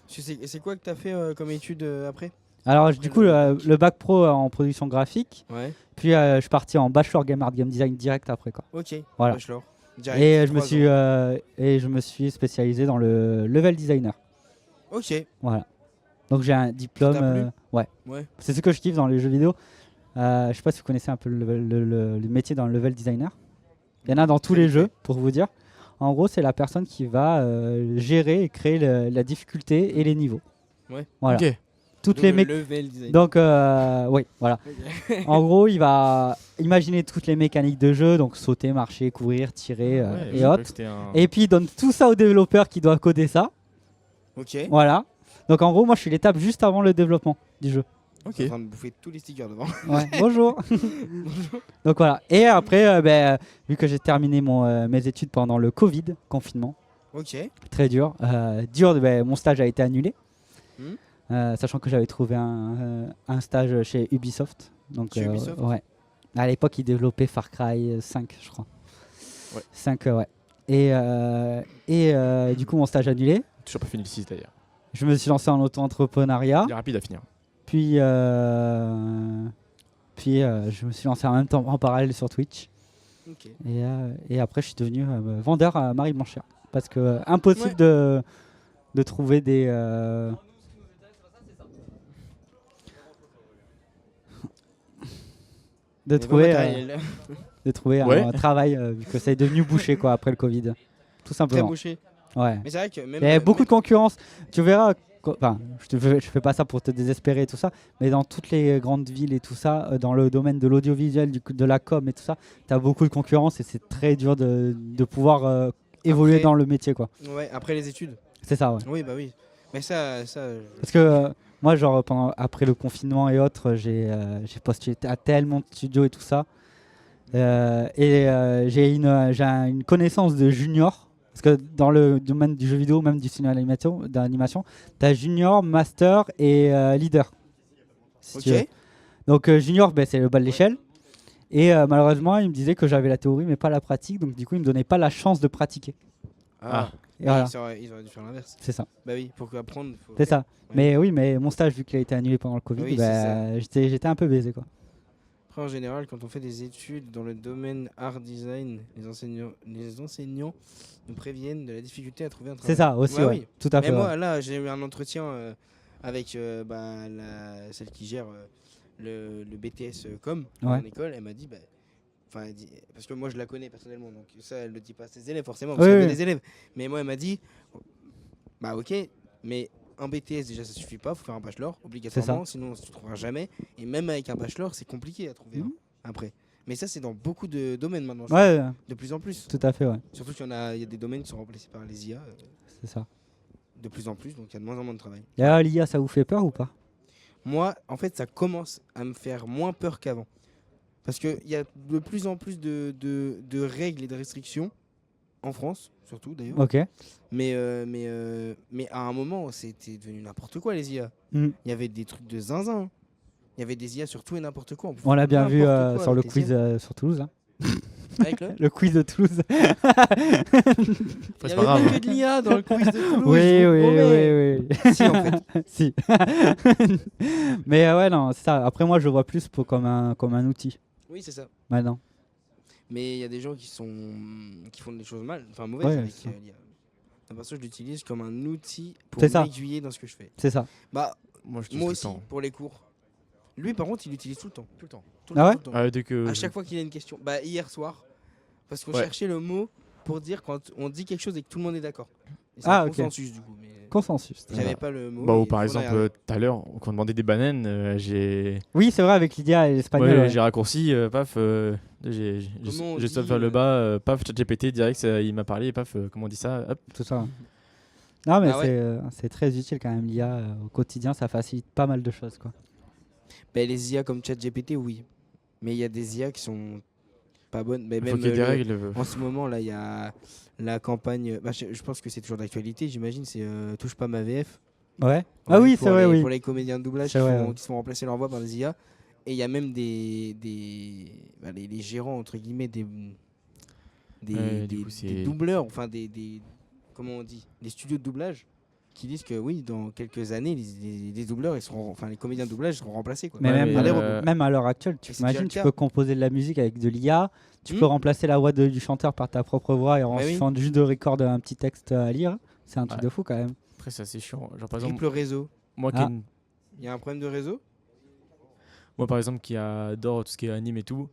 C'est quoi que t'as fait comme étude après? Alors, du coup, le bac pro en production graphique. Ouais. Puis, je suis parti en bachelor game art game design direct après, quoi. Ok. Voilà. Bachelor. Direct, Et je 3 ans. je me suis spécialisé dans le level designer. Ok. Voilà. Donc, j'ai un diplôme. Ça t'a plu Ouais. Ouais. C'est ce que je kiffe dans les jeux vidéo. Je sais pas si vous connaissez un peu le métier dans le level designer. Il y en a dans tous les jeux, pour vous dire. En gros, c'est la personne qui va gérer et créer la difficulté et les niveaux. Ouais. Voilà. Ok. Toutes Donc, les le level design. Donc, oui, voilà. Ok. En gros, il va imaginer toutes les mécaniques de jeu, donc sauter, marcher, courir, tirer Ouais, je et savais pas autres. que c'était un- Et puis, il donne tout ça aux développeurs qui doivent coder ça. Ok. Voilà. Donc, en gros, moi, je suis l'étape juste avant le développement du jeu. Ok. Je suis en train de bouffer tous les stickers devant. Ouais. Bonjour. Donc, voilà. Et après, vu que j'ai terminé mes études pendant le Covid, confinement, Ok. très dur. Mon stage a été annulé. Hmm. Sachant que j'avais trouvé un stage chez Ubisoft. Donc, Chez Ubisoft ouais. À l'époque, ils développaient Far Cry 5, je crois. Ouais. 5, ouais. Et du coup, mon stage annulé. Toujours pas fini le 6 d'ailleurs. Je me suis lancé en auto-entrepreneuriat. Il est rapide à finir. Puis, je me suis lancé en même temps en parallèle sur Twitch. Ok. Et après, je suis devenu vendeur à Marie Blanchard. Parce que impossible de trouver des... de trouver Ouais. un travail vu que ça est devenu bouché quoi après le Covid, tout Très simplement. bouché. Ouais. Mais c'est vrai que même. Il y avait beaucoup de concurrence. Tu verras enfin, je fais pas ça pour te désespérer et tout ça, mais dans toutes les grandes villes et tout ça, dans le domaine de l'audiovisuel, de la com et tout ça, tu as beaucoup de concurrence et c'est très dur de pouvoir évoluer Après- dans le métier, quoi. Ouais, après les études. C'est ça, ouais. Oui, bah oui. Mais ça. Parce que moi, genre, après le confinement et autres, j'ai postulé à tellement de studios et tout ça. J'ai une connaissance de junior. Parce que dans le domaine du jeu vidéo, même du cinéma d'animation, tu as junior, master et leader. Si tu veux. Ok. Donc junior, c'est le bas de l'échelle. Et malheureusement, il me disait que j'avais la théorie mais pas la pratique. Donc du coup, il me donnait pas la chance de pratiquer. Ah. Et voilà, Ils auraient dû faire l'inverse. c'est ça. Bah oui, pour apprendre. C'est ça. Ouais. Mais oui, mais mon stage, vu qu'il a été annulé pendant le Covid, Oui, c'est j'étais un peu baisé, quoi. Après, en général, quand on fait des études dans le domaine art design, les enseignants nous préviennent de la difficulté à trouver un travail. C'est ça aussi, Ouais, ouais. oui. Tout à Mais fait. moi, ouais. là, j'ai eu un entretien avec celle qui gère le BTS com Ouais. en école. Elle m'a dit, parce que moi je la connais personnellement, donc ça elle le dit pas à ses élèves forcément, Oui, parce qu'elle oui. a des élèves. Mais moi elle m'a dit, bah ok, mais un BTS déjà ça suffit pas, faut faire un bachelor obligatoirement, sinon tu trouveras jamais. Et même avec un bachelor c'est compliqué à trouver Mhm. après. Mais ça c'est dans beaucoup de domaines maintenant, je Ouais, trouve, de plus en plus. tout à fait, ouais. Surtout qu'il y a des domaines qui sont remplacés par les IA C'est ça. de plus en plus, donc il y a de moins en moins de travail. D'ailleurs, l'IA, ça vous fait peur ou pas? Moi, en fait, ça commence à me faire moins peur qu'avant. Parce qu'il y a de plus en plus de règles et de restrictions, en France, surtout d'ailleurs. Ok. Mais à un moment, c'était devenu n'importe quoi les IA. Mm. Il y avait des trucs de zinzin. Il y avait des IA sur tout et n'importe quoi. On l'a bien vu N'importe quoi sur le avec les quiz sur Toulouse. Hein. IA. Avec le... Le quiz de Toulouse. Il Après, y c'est avait pas grave. pas que de l'IA dans le quiz de Toulouse. Oui, je vous oui, promets. oui, oui. Si, en fait. Si. Mais ouais, non, c'est ça. Après, moi, je le vois plus comme un outil, Oui, c'est ça. maintenant. Mais il y a des gens qui font des choses mal, enfin mauvaises Ouais, avec c'est ça. l'IA. Parce que je l'utilise comme un outil pour C'est ça. m'aiguiller dans ce que je fais. C'est ça. Bah, Moi, je dis moi tout aussi, le temps. pour les cours. Lui, par contre, il l'utilise tout le temps. Tout le temps. Tout Ah ouais tout le temps. Ah, dès que À chaque fois qu'il a une question. Bah, hier soir, parce qu'on Ouais. cherchait le mot pour dire quand on dit quelque chose et que tout le monde est d'accord. Et c'est Ah, un ok. consensus, du coup. Mais Consensus. j'avais pas le mot. Bah, ou et par on a exemple, regardé. tout à l'heure, quand on demandait des bananes, j'ai Oui, c'est vrai, avec l'IA et l'espagnol. ouais, ouais. j'ai raccourci, paf, j'ai Comment on j'ai dit, vers le bas, paf, ChatGPT direct, il m'a parlé, paf, comment on dit ça, hop. Tout ça. Non, mais Ah ouais. c'est très utile quand même, l'IA. Au quotidien, ça facilite pas mal de choses, quoi. Bah, les IA comme ChatGPT, oui. Mais il y a des IA qui sont pas bonnes. Mais Il faut même qu'il y ait des le- règles. En ce moment, là, il y a la campagne. Bah, je pense que c'est toujours d'actualité, j'imagine. C'est Touche pas ma VF. Ouais. Ah oui, pour c'est vrai, les- oui. Pour les comédiens de doublage C'est vrai, ouais. qui se font remplacer leur voix par des IA. Et il y a même les gérants, entre guillemets, Ouais, du coup, des c'est- doubleurs, enfin comment on dit, des studios de doublage qui disent que oui, dans quelques années, les doubleurs, les comédiens de doublage seront remplacés. Quoi. Mais Ouais, même, mais, Par les même à l'heure actuelle, tu Et c'est déjà imagines, le tu cas. peux composer de la musique avec de l'IA, tu Hmm. peux remplacer la voix du chanteur par ta propre voix et en Bah oui. suffisant juste de record un petit texte à lire. C'est un truc Ouais. de fou quand même. Après, c'est assez chiant. Genre, par exemple, Triple réseau. moi, Ah. Il y a un problème de réseau. moi, par exemple, qui adore tout ce qui est anime et tout,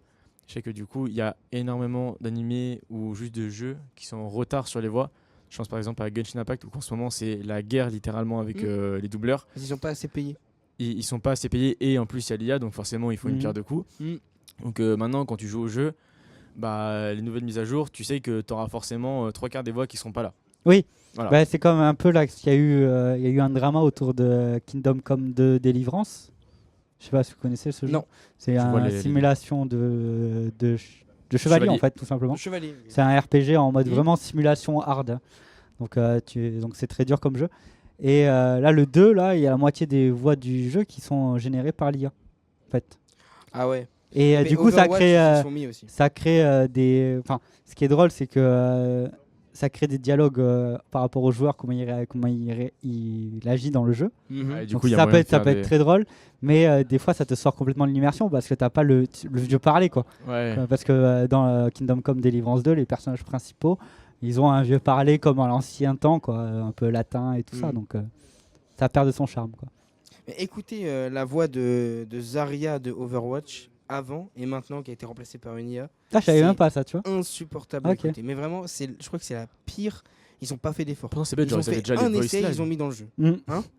je sais que du coup, il y a énormément d'animés ou juste de jeux qui sont en retard sur les voix. Je pense par exemple à Genshin Impact où en ce moment c'est la guerre littéralement avec les doubleurs. Ils sont pas assez payés. Ils sont pas assez payés et en plus il y a l'IA donc forcément il faut une Mhm. pierre de coups. Mhm. Donc maintenant quand tu joues au jeu, bah, les nouvelles mises à jour, tu sais que tu auras forcément 3/4 des voix qui seront pas là. Oui. Voilà. Bah, c'est comme un peu là qu'il y a eu un drama autour de Kingdom Come de Délivrance. Je sais pas si vous connaissez ce jeu. Non. C'est Je vois une les- simulation de chevalier Chevalier. en fait tout simplement. Le chevalier. C'est un RPG en mode Mhm. vraiment simulation hard. Donc donc c'est très dur comme jeu. Et là le 2 là, il y a la moitié des voix du jeu qui sont générées par l'IA en fait. Ah ouais. Et Mais du coup ça Overwatch, crée ils s'y sont mis aussi. des enfin ce qui est drôle c'est que ça crée des dialogues par rapport au joueur comment il agit dans le jeu. Mhm. Ouais, du Donc coup, il y a ça moyen de ça faire peut des- être très drôle, mais des fois ça te sort complètement de l'immersion parce que t'as pas le vieux parler quoi. Ouais. Parce que dans Kingdom Come Deliverance 2, les personnages principaux, ils ont un vieux parler comme à l'ancien temps, quoi, un peu latin et tout ça, Mm. donc ça perd de son charme. Quoi. Mais écoutez la voix de Zarya de Overwatch avant et maintenant qui a été remplacée par une IA. Ah, je savais C'est même pas ça, tu vois. Insupportable à Ok. écouter. Mais vraiment, je crois que c'est la pire. ils ont pas fait d'effort. Pourtant, c'est bête, Ils genre, ont ils avaient fait déjà les un voice essai, slides. ils ont mis dans le jeu.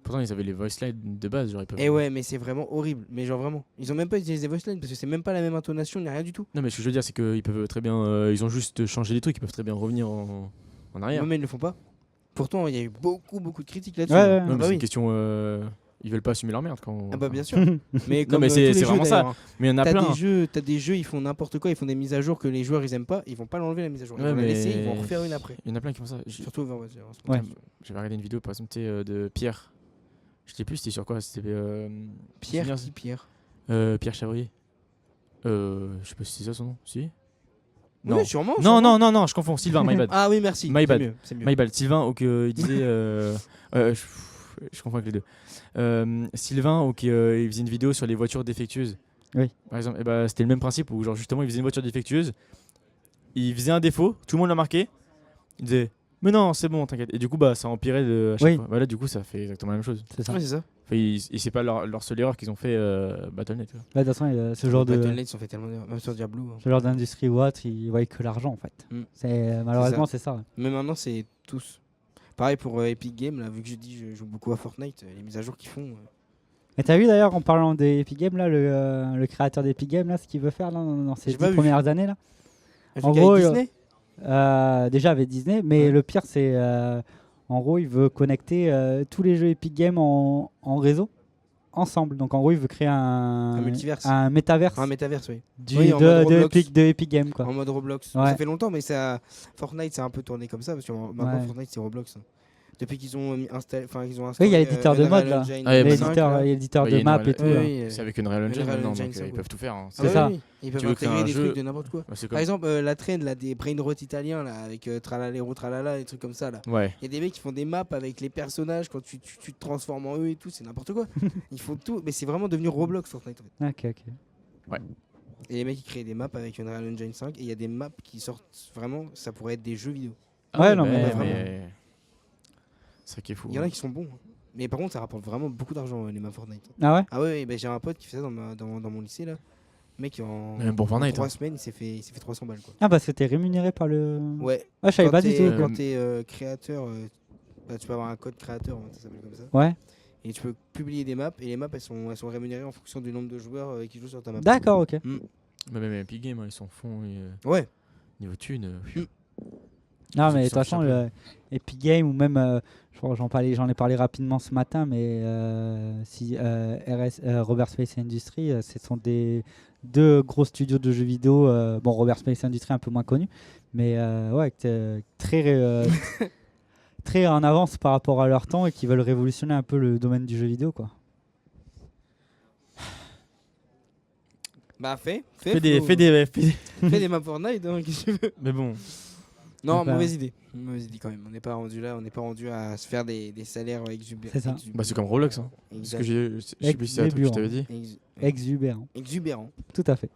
Pourtant, ils avaient les voice slides de base, genre ils peuvent. Et ouais, mais c'est vraiment horrible. Mais genre vraiment, ils ont même pas utilisé voice line parce que c'est même pas la même intonation, ni rien du tout. Non, mais ce que je veux dire, c'est qu'ils peuvent très bien. Ils ont juste changé les trucs, ils peuvent très bien revenir en arrière. Non, mais ils ne le font pas. Pourtant, il y a eu beaucoup de critiques là-dessus. Ouais, ouais. Non, Ah mais bah c'est oui. une question. Ils veulent pas assumer leur merde quand. Ah bah bien sûr. Mais comme mais tous c'est les jeux, vraiment ça. d'ailleurs, hein. Mais il y en a T'as plein. des jeux, ils font n'importe quoi, ils font des mises à jour que les joueurs ils aiment pas, ils vont pas l'enlever la mise à jour. Ils Ouais, vont la mais- laisser, ils vont en refaire une après. Il y en a plein qui font ça. Surtout Overwatch. d'ailleurs, en ce Ouais. moment. J'avais regardé une vidéo par exemple de Pierre. Je sais plus c'était sur quoi. C'était Pierre, Souvenir- qui Pierre Pierre Chavrier. Je sais pas si c'est ça son nom. Si. Non. Oui, sûrement. Non, sûrement. non, je confonds. Sylvain, my bad. Ah oui, merci. My C'est bad. mieux, c'est mieux. My bad. Sylvain, ou il disait. Je confonds avec les deux. Sylvain, ou il faisait une vidéo sur les voitures défectueuses. Oui. Par exemple, et bah, c'était le même principe où, genre, justement, il faisait une voiture défectueuse. Il faisait un défaut, tout le monde l'a marqué. Il disait, mais non, c'est bon, t'inquiète. Et du coup, bah, ça empirait à chaque Oui. fois. Bah, là, du coup, ça fait exactement la même chose. C'est ça. Ouais, c'est ça. Enfin, c'est pas leur seule erreur qu'ils ont fait Battle.net. quoi. Là, de toute façon, il y a ce genre de. Battle.net, ils ont fait tellement d'erreurs. Même sur Diablo. hein. Ce genre d'industrie ou autre, ils voient que l'argent en fait. Mm. Malheureusement, c'est ça. Mais maintenant, c'est tous. Pareil pour Epic Games, là, vu que je joue beaucoup à Fortnite, les mises à jour qu'ils font. Et t'as vu d'ailleurs en parlant des Epic Games là, le créateur d'Epic Games là, ce qu'il veut faire là, dans ces J'ai 10 pas vu. premières années là. En En gros, gros, Disney Déjà avec Disney, mais Ouais. le pire c'est en gros il veut connecter tous les jeux Epic Games en réseau ensemble. Donc en gros il veut créer Un multiverse. un métaverse Un métaverse, oui. du, Oui, en mode Roblox. de Epic Games quoi. En mode Roblox. Ouais. Ça fait longtemps, mais Fortnite, c'est un peu tourné comme ça, parce que maintenant, Ouais. Fortnite, c'est Roblox. hein. Depuis qu'ils ont installé. Oui, il y a l'éditeur de mode, là. Ah, ouais, bah, L'éditeur Ouais, il y a de une map nouvelle- et tout. Oui, là. oui. C'est avec Unreal Engine Unreal maintenant, Engine donc 5, ils ouais. peuvent tout faire. hein. C'est ça. Ils peuvent Tu veux créer intégrer un des jeu- trucs de n'importe quoi. Ouais, c'est Par comme... exemple, la trend, là, des brainrot italiens, là, avec Tralalero, Tralala, des trucs comme ça, là. Ouais. Il y a des mecs qui font des maps avec les personnages quand tu te transformes en eux et tout, c'est n'importe quoi. Ils font tout, mais c'est vraiment devenu Roblox Fortnite. En fait. Ok. Et les mecs ils créent des maps avec Unreal Engine 5 et il y a des maps qui sortent vraiment, ça pourrait être des jeux vidéo. Ouais, non, bah, mais vraiment. C'est ça qui est fou. Il y en a qui sont bons. hein. Mais par contre, ça rapporte vraiment beaucoup d'argent les maps Fortnite. Ah ouais. Ah ouais, bah, j'ai un pote qui fait ça dans mon lycée là. Le mec en, Même pour Fortnite, 3 hein. semaines, il s'est fait 300 balles quoi. Ah parce que t'es rémunéré par le. Ouais. Ah je savais Quand pas du t'es- tout. Quand t'es créateur, bah, tu peux avoir un code créateur, hein, ça s'appelle comme ça. Ouais. Et tu peux publier des maps et les maps elles sont rémunérées en fonction du nombre de joueurs qui jouent sur ta map. D'accord, ok. Bah, même Epic Games, hein, ils s'en font. Ouais. Niveau thune. Non, Ceux mais de qui toute façon, sortent un Epic Games ou même, je crois que j'en ai parlé rapidement ce matin, mais Robert Space Industries, ce sont deux gros studios de jeux vidéo. Bon, Robert Space Industries un peu moins connu, mais ouais, très en avance par rapport à leur temps et qui veulent révolutionner un peu le domaine du jeu vidéo, quoi. Bah fais Fais des. fais des maps Fortnite, hein, qu'est-ce que tu veux. Mais bon. Non, Bah, mauvaise idée quand même. On n'est pas rendu là, on n'est pas rendu à se faire des salaires exubérants. C'est ça. Bah, c'est comme Roblox. Hein. Ce que je sais plus si c'est un truc que je t'avais dit. Exubérant. Exubérant. Tout à fait.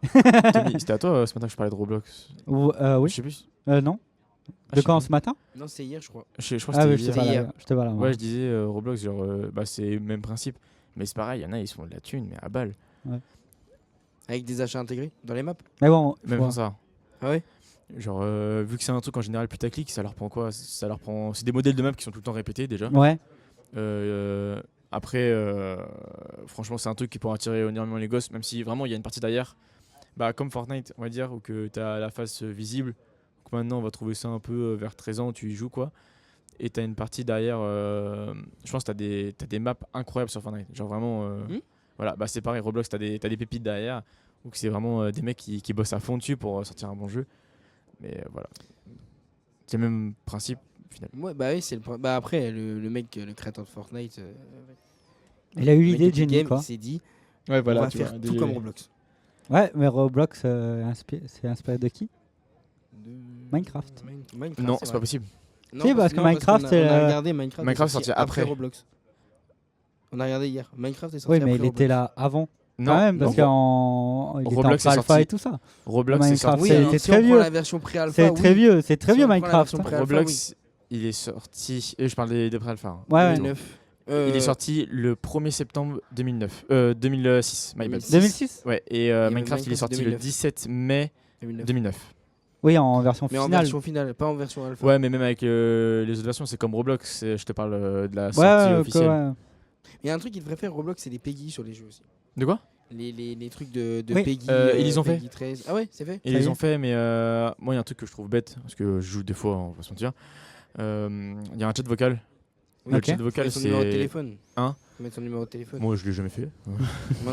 Tony, c'était à toi ce matin que je parlais de Roblox. Oui. Je sais plus. Non. Ah, De je sais quand plus. ce matin? Non, c'est hier, je crois. Je crois que Ah c'était oui, je te hier. vois hier. là. Je te vois là. Ouais, je disais Roblox, genre, bah, c'est le même principe. Mais c'est pareil, il y en a, ils se font de la thune, mais à balle. Avec des achats intégrés dans les maps. Mais bon, Même faut- sans ça. Ah ouais. Genre, vu que c'est un truc en général putaclic, ça leur prend quoi? Ça leur prend. C'est des modèles de maps qui sont tout le temps répétés déjà. Ouais. Après, franchement, c'est un truc qui pourrait attirer énormément les gosses, même si vraiment il y a une partie derrière. Bah, comme Fortnite, on va dire, où que tu as la face visible. Donc maintenant, on va trouver ça un peu vers 13 ans, tu y joues quoi. Et tu as une partie derrière. Je pense que t'as des maps incroyables sur Fortnite. Genre vraiment. Voilà, bah c'est pareil, Roblox, t'as des pépites derrière. Donc c'est vraiment des mecs qui bossent à fond dessus pour sortir un bon jeu. Mais voilà. C'est le même principe, finalement. Ouais, bah oui, c'est le. Bah après, le mec, le créateur de Fortnite. Il a eu le mec l'idée de Epic génie, Games, quoi. Il s'est dit, Ouais, on va faire tout comme Roblox. Ouais, mais Roblox, c'est inspiré de qui? Minecraft. Non, c'est pas possible. Non, Si, parce que Minecraft, on c'est a regardé Minecraft. Minecraft est sorti sorti après. Roblox. On a regardé hier. Minecraft est sorti Oui, après mais il était Roblox. là avant. Non, Quand même, parce non. qu'il était en Roblox est pré-alpha sorti. et tout ça. Roblox c'est Minecraft, sorti. Oui, c'est- alors, c'est si très on prend vieux. la version pré-alpha, C'est oui. très vieux, c'est très Si vieux on prend la Minecraft. version pré-alpha, Roblox, il est sorti. Et je parle des pré-alpha. hein. Ouais, ouais. 2009. Il est sorti le 1er septembre 2009. 2006, my bad. 2006. 2006. Ouais, et avait Minecraft, il est Minecraft sorti le 2009. 17 mai 2009. Oui, en version Mais en finale. version finale, pas en version alpha. Ouais, mais même avec les autres versions, c'est comme Roblox. Je te parle de la Ouais, sortie ouais, officielle. ouais. Il y a un truc qui devrait faire Roblox, c'est des Peggy sur les jeux aussi. De quoi? Les trucs de Oui. Peggy. Ils les ont Peggy 13. Ah ouais, c'est fait. Ils Ça y les est. ont fait, mais moi, il y a un truc que je trouve bête, parce que je joue des fois, on va pas se mentir. Il y a un chat vocal. Oui, Le Ok. chat vocal, Mettre son numéro de c'est. téléphone. Hein? Faut mettre son numéro de téléphone. Moi, je l'ai jamais fait. Moi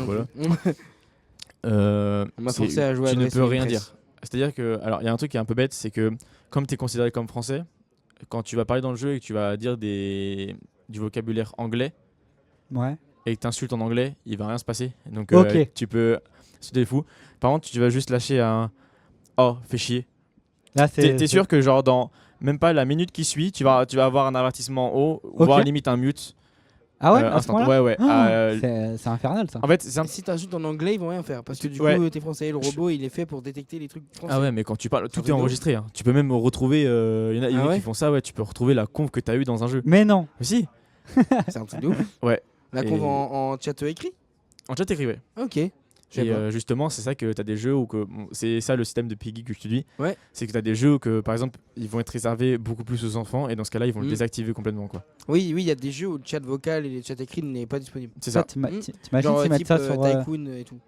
non voilà. plus. On m'a C'est- forcé à jouer à Tu ne Adresse peux rien Express. dire. C'est-à-dire que. Alors, il y a un truc qui est un peu bête, c'est que comme tu es considéré comme français, quand tu vas parler dans le jeu et que tu vas dire du vocabulaire anglais Ouais. et que tu insultes en anglais, il va rien se passer. Donc, Ok. tu peux. C'est fou. Par contre, tu vas juste lâcher un. Oh, fais chier. Là, c'est. T'es sûr que, genre, dans même pas la minute qui suit, tu vas avoir un avertissement haut, Ok. voire limite un mute. Ah ouais, à ce instant. point-là. Ouais. Ah, c'est infernal ça. En fait, c'est un. Si t'insultes en anglais, ils vont rien faire. Parce que du Ouais. coup, t'es français. Le robot, il est fait pour détecter les trucs français. Ah ouais, mais quand tu parles, tout est rigolo. enregistré. Hein. Tu peux même retrouver. Il y en a, Ah ouais qui font ça, ouais. Tu peux retrouver la conf que t'as eu dans un jeu. Mais non. Mais si, C'est un truc de ouf. Ouais. La Et- conf en chat écrit. en chat écrit, ouais. Ok. Je sais Et pas. justement, c'est ça que t'as des jeux où que. Bon, c'est ça le système de Piggy que je te dis. Ouais. C'est que t'as des jeux où que, par exemple, ils vont être réservés beaucoup plus aux enfants et dans ce cas-là, ils vont le Mm. désactiver complètement, quoi. Oui, il y a des jeux où le chat vocal et le chat écrit n'est pas disponible. C'est ça. T'imagines Genre s'ils mettent type ça sur. Tycoon et tout.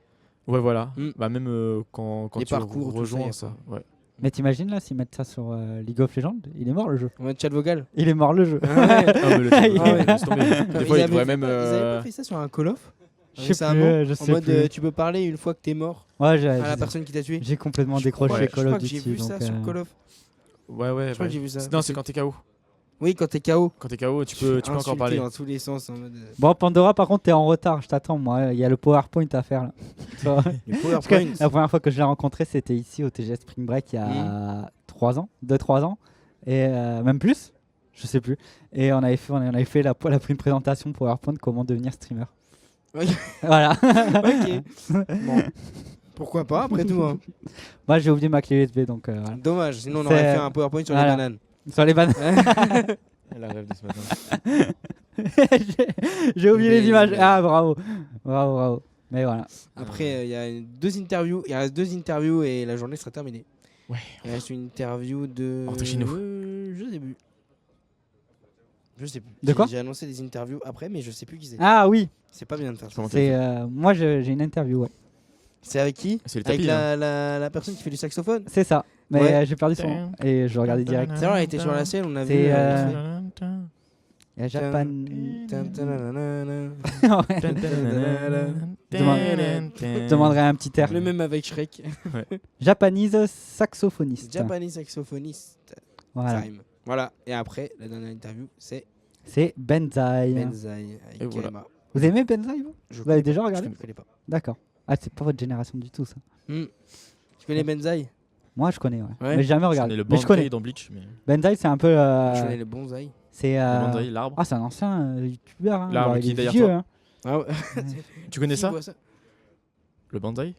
Ouais, voilà. Mm. Bah, même quand Les tu parcours, tout ça, y rejoins a ça. pas. Ouais. Mais t'imagines là s'ils mettent ça sur League of Legends, il est mort le jeu. En mode chat vocal. Il est mort le jeu. Ouais. Ah, mais le truc, Ah ouais. laisse tomber. Des fois, Ils ils avaient devraient fait même. pas- Ils avaient pas fait ça sur un Call of Je sais récemment, plus, je en sais mode plus. tu peux parler une fois que t'es mort Ouais, à la personne qui t'a tué. j'ai complètement Je décroché crois- Call je of crois que j'ai Duty. vu ça donc, sur Call of. Ouais, ouais. Je crois que j'ai vu ça. Non, c'est quand t'es KO. Oui, quand t'es KO. Quand t'es KO, tu peux encore Insulté parler. dans tous les sens en mode. Bon, Pandora, par contre, t'es en retard, je t'attends, moi. Il y a le PowerPoint à faire là. Tu vois Les Parce que PowerPoints. la première fois que je l'ai rencontré, c'était ici au TGS Spring Break il y a 3 ans, 2-3 ans, et même plus, je sais plus. Et on avait fait la une présentation PowerPoint comment devenir streamer. Oui. Voilà. Ok. Bon. Pourquoi pas, après tout. Hein. Moi, j'ai oublié ma clé USB, donc voilà. Dommage, sinon on C'est- aurait fait un PowerPoint sur Voilà. les bananes. Sur les bananes. Elle a rêve de ce matin. J'ai oublié Mais- les images. Ah, bravo. Bravo, bravo. Mais voilà. Après, il y a deux interviews. Il reste 2 interviews et la journée sera terminée. Ouais. Il reste une interview de. Rentre chez nous. Je sais plus. Je sais plus. De quoi J'ai annoncé des interviews après, mais je sais plus qui c'est. Ah oui, C'est pas bien de faire ça. Comment c'est moi j'ai une interview, ouais. C'est avec qui? C'est le Avec tapis. hein. la personne qui fait du saxophone. C'est ça. Mais Ouais. j'ai perdu son nom et je regardais direct. C'est vrai, elle était sur la scène, on a vu. C'est, Il y a Tan- Japan. tan- tananana. Ouais. Je demanderai un petit air. Le même avec Shrek. Japanese saxophoniste. Japanese saxophoniste. Voilà. Time. Voilà. Et après, la dernière interview, c'est C'est Benzaï. Benzaï avec Et voilà. Kaima. Vous aimez Benzaï vous Je Vous l'avez connais déjà pas, regardé Je ne connais pas. D'accord. Ah, c'est pas votre génération du tout ça. Tu connais Benzaï? Moi je connais, ouais. Ouais. Mais j'ai jamais Je regardé. connais le Mais je connais. Bandai dans Bleach. Mais... Benzaï c'est un peu. Je connais le bonsaï. C'est. Le Bandai, l'arbre. Ah, c'est un ancien youtubeur. Hein. L'arbre Alors, qui il est est derrière vieux. toi. Hein. Ah ouais. Tu connais Qui ça voit Le Bandai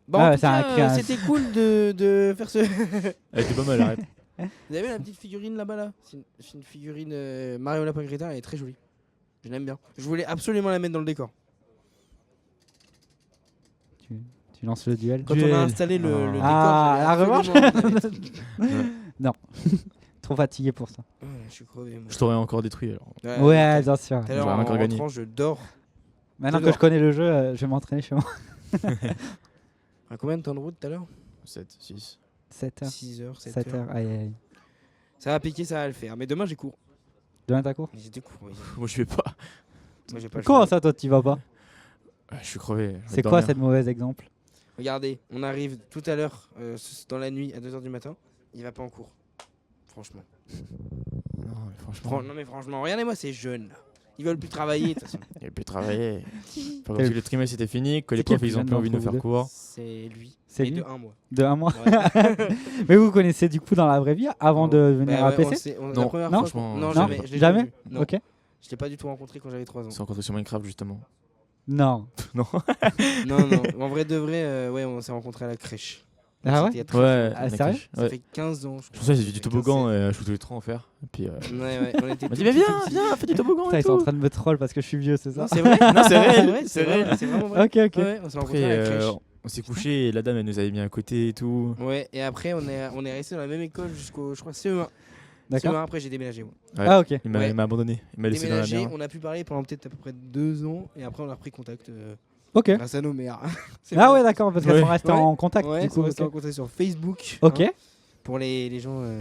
Bon, Ah, en tout c'est un cas, créa- c'était cool de faire ce. Elle était pas mal, arrête. Vous avez vu la petite figurine là-bas là? C'est une figurine Mario Lapin Crétin, elle est très jolie. Je l'aime bien. Je voulais absolument la mettre dans le décor. Tu lances le duel. Quand on Duel. a installé le décor. Ah, j'avais la revanche absolument- Trop fatigué pour ça. Ouais, je suis crevé. Moi. Je t'aurais encore détruit alors. Ouais, bien sûr. Tout à l'heure, J'aurais en encore gagné. rentrant, je dors. Maintenant je que dors. je connais le jeu, je vais m'entraîner chez moi. À combien de temps de route tout à l'heure? 7, 6. 7h. 6 heures, 7 7h. heures. Aïe, aïe, aïe. Ça va piquer, ça va le faire. Mais demain, j'ai cours. Demain t'as cours J'étais cours. Oui. Moi je vais pas. Moi, j'ai pas le Comment choix. ça, toi, tu vas pas Je suis crevé. je vais C'est quoi dormir. cette mauvaise exemple Regardez, on arrive tout à l'heure dans la nuit à 2h du matin. Il va pas en cours. Franchement. Non, mais franchement. Non mais franchement, regardez-moi ces jeunes là. Ils veulent plus travailler de toute façon. Il a pu travailler. Enfin, comme si le trimestre c'était fini, que les C'est qui le profs ils plus ont plus jeune envie de nous d'entre faire vous cours. C'est lui. C'est Et lui de 1 mois. De 1 mois Ouais. Mais vous connaissez du coup dans la vraie vie avant de venir Bah à ouais, PC la Non, première non, fois franchement, non, non, jamais. Je l'ai jamais vu. Non. Ok. Je l'ai pas du tout rencontré quand j'avais 3 ans. On s'est rencontrés sur Minecraft justement. Non. Non, non. En vrai de vrai, ouais, on s'est rencontrés à la crèche. Ah ouais C'était il y a très Ouais, Ah, mec, sérieux Ça ouais. fait 15 ans. Je pensais que j'ai du toboggan et je voulais trop en faire. Et puis. Ouais, on était Il m'a tout dit, mais petits, viens, tout petits. viens, fais du toboggan Putain, et ils sont en tout. train de me troll parce que je suis vieux, c'est ça Non, c'est vrai. Non, c'est réel, C'est vrai, c'est réel. c'est vraiment vrai. Ok, ok. Ouais, on s'est rencontrés à la Après, crèche. On s'est couché et la dame, elle nous avait mis à côté et tout. Ouais, et après, on est resté dans la même école jusqu'au, je crois, CE1. D'accord. CE1, après, j'ai déménagé. Moi. Ouais. Ah, ok. Il m'a Ouais. il m'a abandonné. Il m'a laissé dans la Déménagé, mer. on a pu parler pendant peut-être à peu près 2 ans, et après, on a repris contact Ok. grâce à nos mères. C'est Ah vrai. ouais, d'accord, parce qu'elles Ouais. sont restées Ouais. en contact. Ouais, du coup, on reste ok. en contact sur Facebook. Ok. hein, pour les gens, Ça,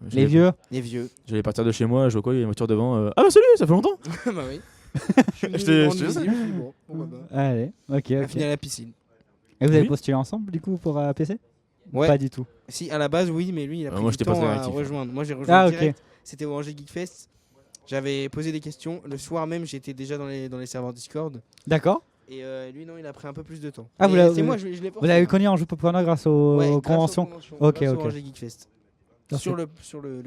Les j'allais- vieux. les vieux. J'allais partir de chez moi, je vois quoi, il y a une voiture devant. Ah bah salut, ça fait longtemps. bah oui. Je te- je te- Bon, pourquoi pas. Allez, ok. On a ok. fini à la piscine. Et vous avez Oui. postulé ensemble du coup pour PC? Ouais. Pas du tout. Si, à la base, oui, mais lui, il a pris moi, du j'étais pas temps très à actif. rejoindre. Moi, j'ai rejoint Ah, ok. direct. C'était au Angers Geek Fest. J'avais posé des questions. Le soir même, j'étais déjà dans les serveurs Discord. D'accord. Et lui, non, il a pris un peu plus de temps. Ah, vous Mais l'avez- c'est moi, je l'ai Vous l'avez connu en jeu Popcorner grâce aux Ouais, grâce aux conventions. Ok, grâce au ok. Angers Geek Fest. Ah, Sur le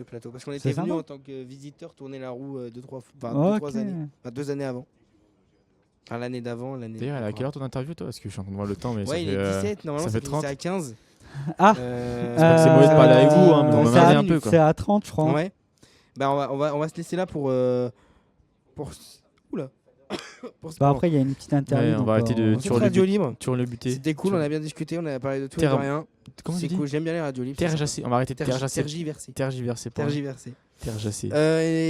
plateau. Parce qu'on C'est était venus sympa. en tant que visiteurs tourner la roue 2-3 Ok. années. Enfin, 2 années avant. Enfin, l'année d'avant, l'année D'ailleurs, elle a quelle heure ton interview, toi? Parce que je suis en train de voir le temps, mais ça Ouais, il fait, est 17, normalement, ça ça fait finissait 30. à 15. Ah. C'est pas que c'est mauvais de parler avec vous, hein, mais on dans va c'est regarder à- un peu, quoi. C'est à 30, je crois. Ouais. Bah, on va se laisser là pour. Oula. pour Bah, après, il y a une petite interview. Ouais, on donc, va arrêter de Cette sur le radio but. libre. Sur le buté. C'était cool, on a bien discuté, on a parlé de tout et de Terre- rien. Comment tu C'est dis? cool, j'aime bien les radios libres. Tergiversé. On va arrêter de tergiverser. Tergiversé. Tergiversé. pardon. Tergiversé. Tergiversé.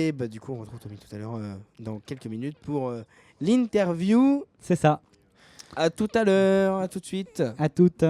Et bah, du coup, on retrouve Tommy tout à l'heure dans quelques minutes pour l'interview. C'est ça. À tout à l'heure, à tout de suite. À toutes.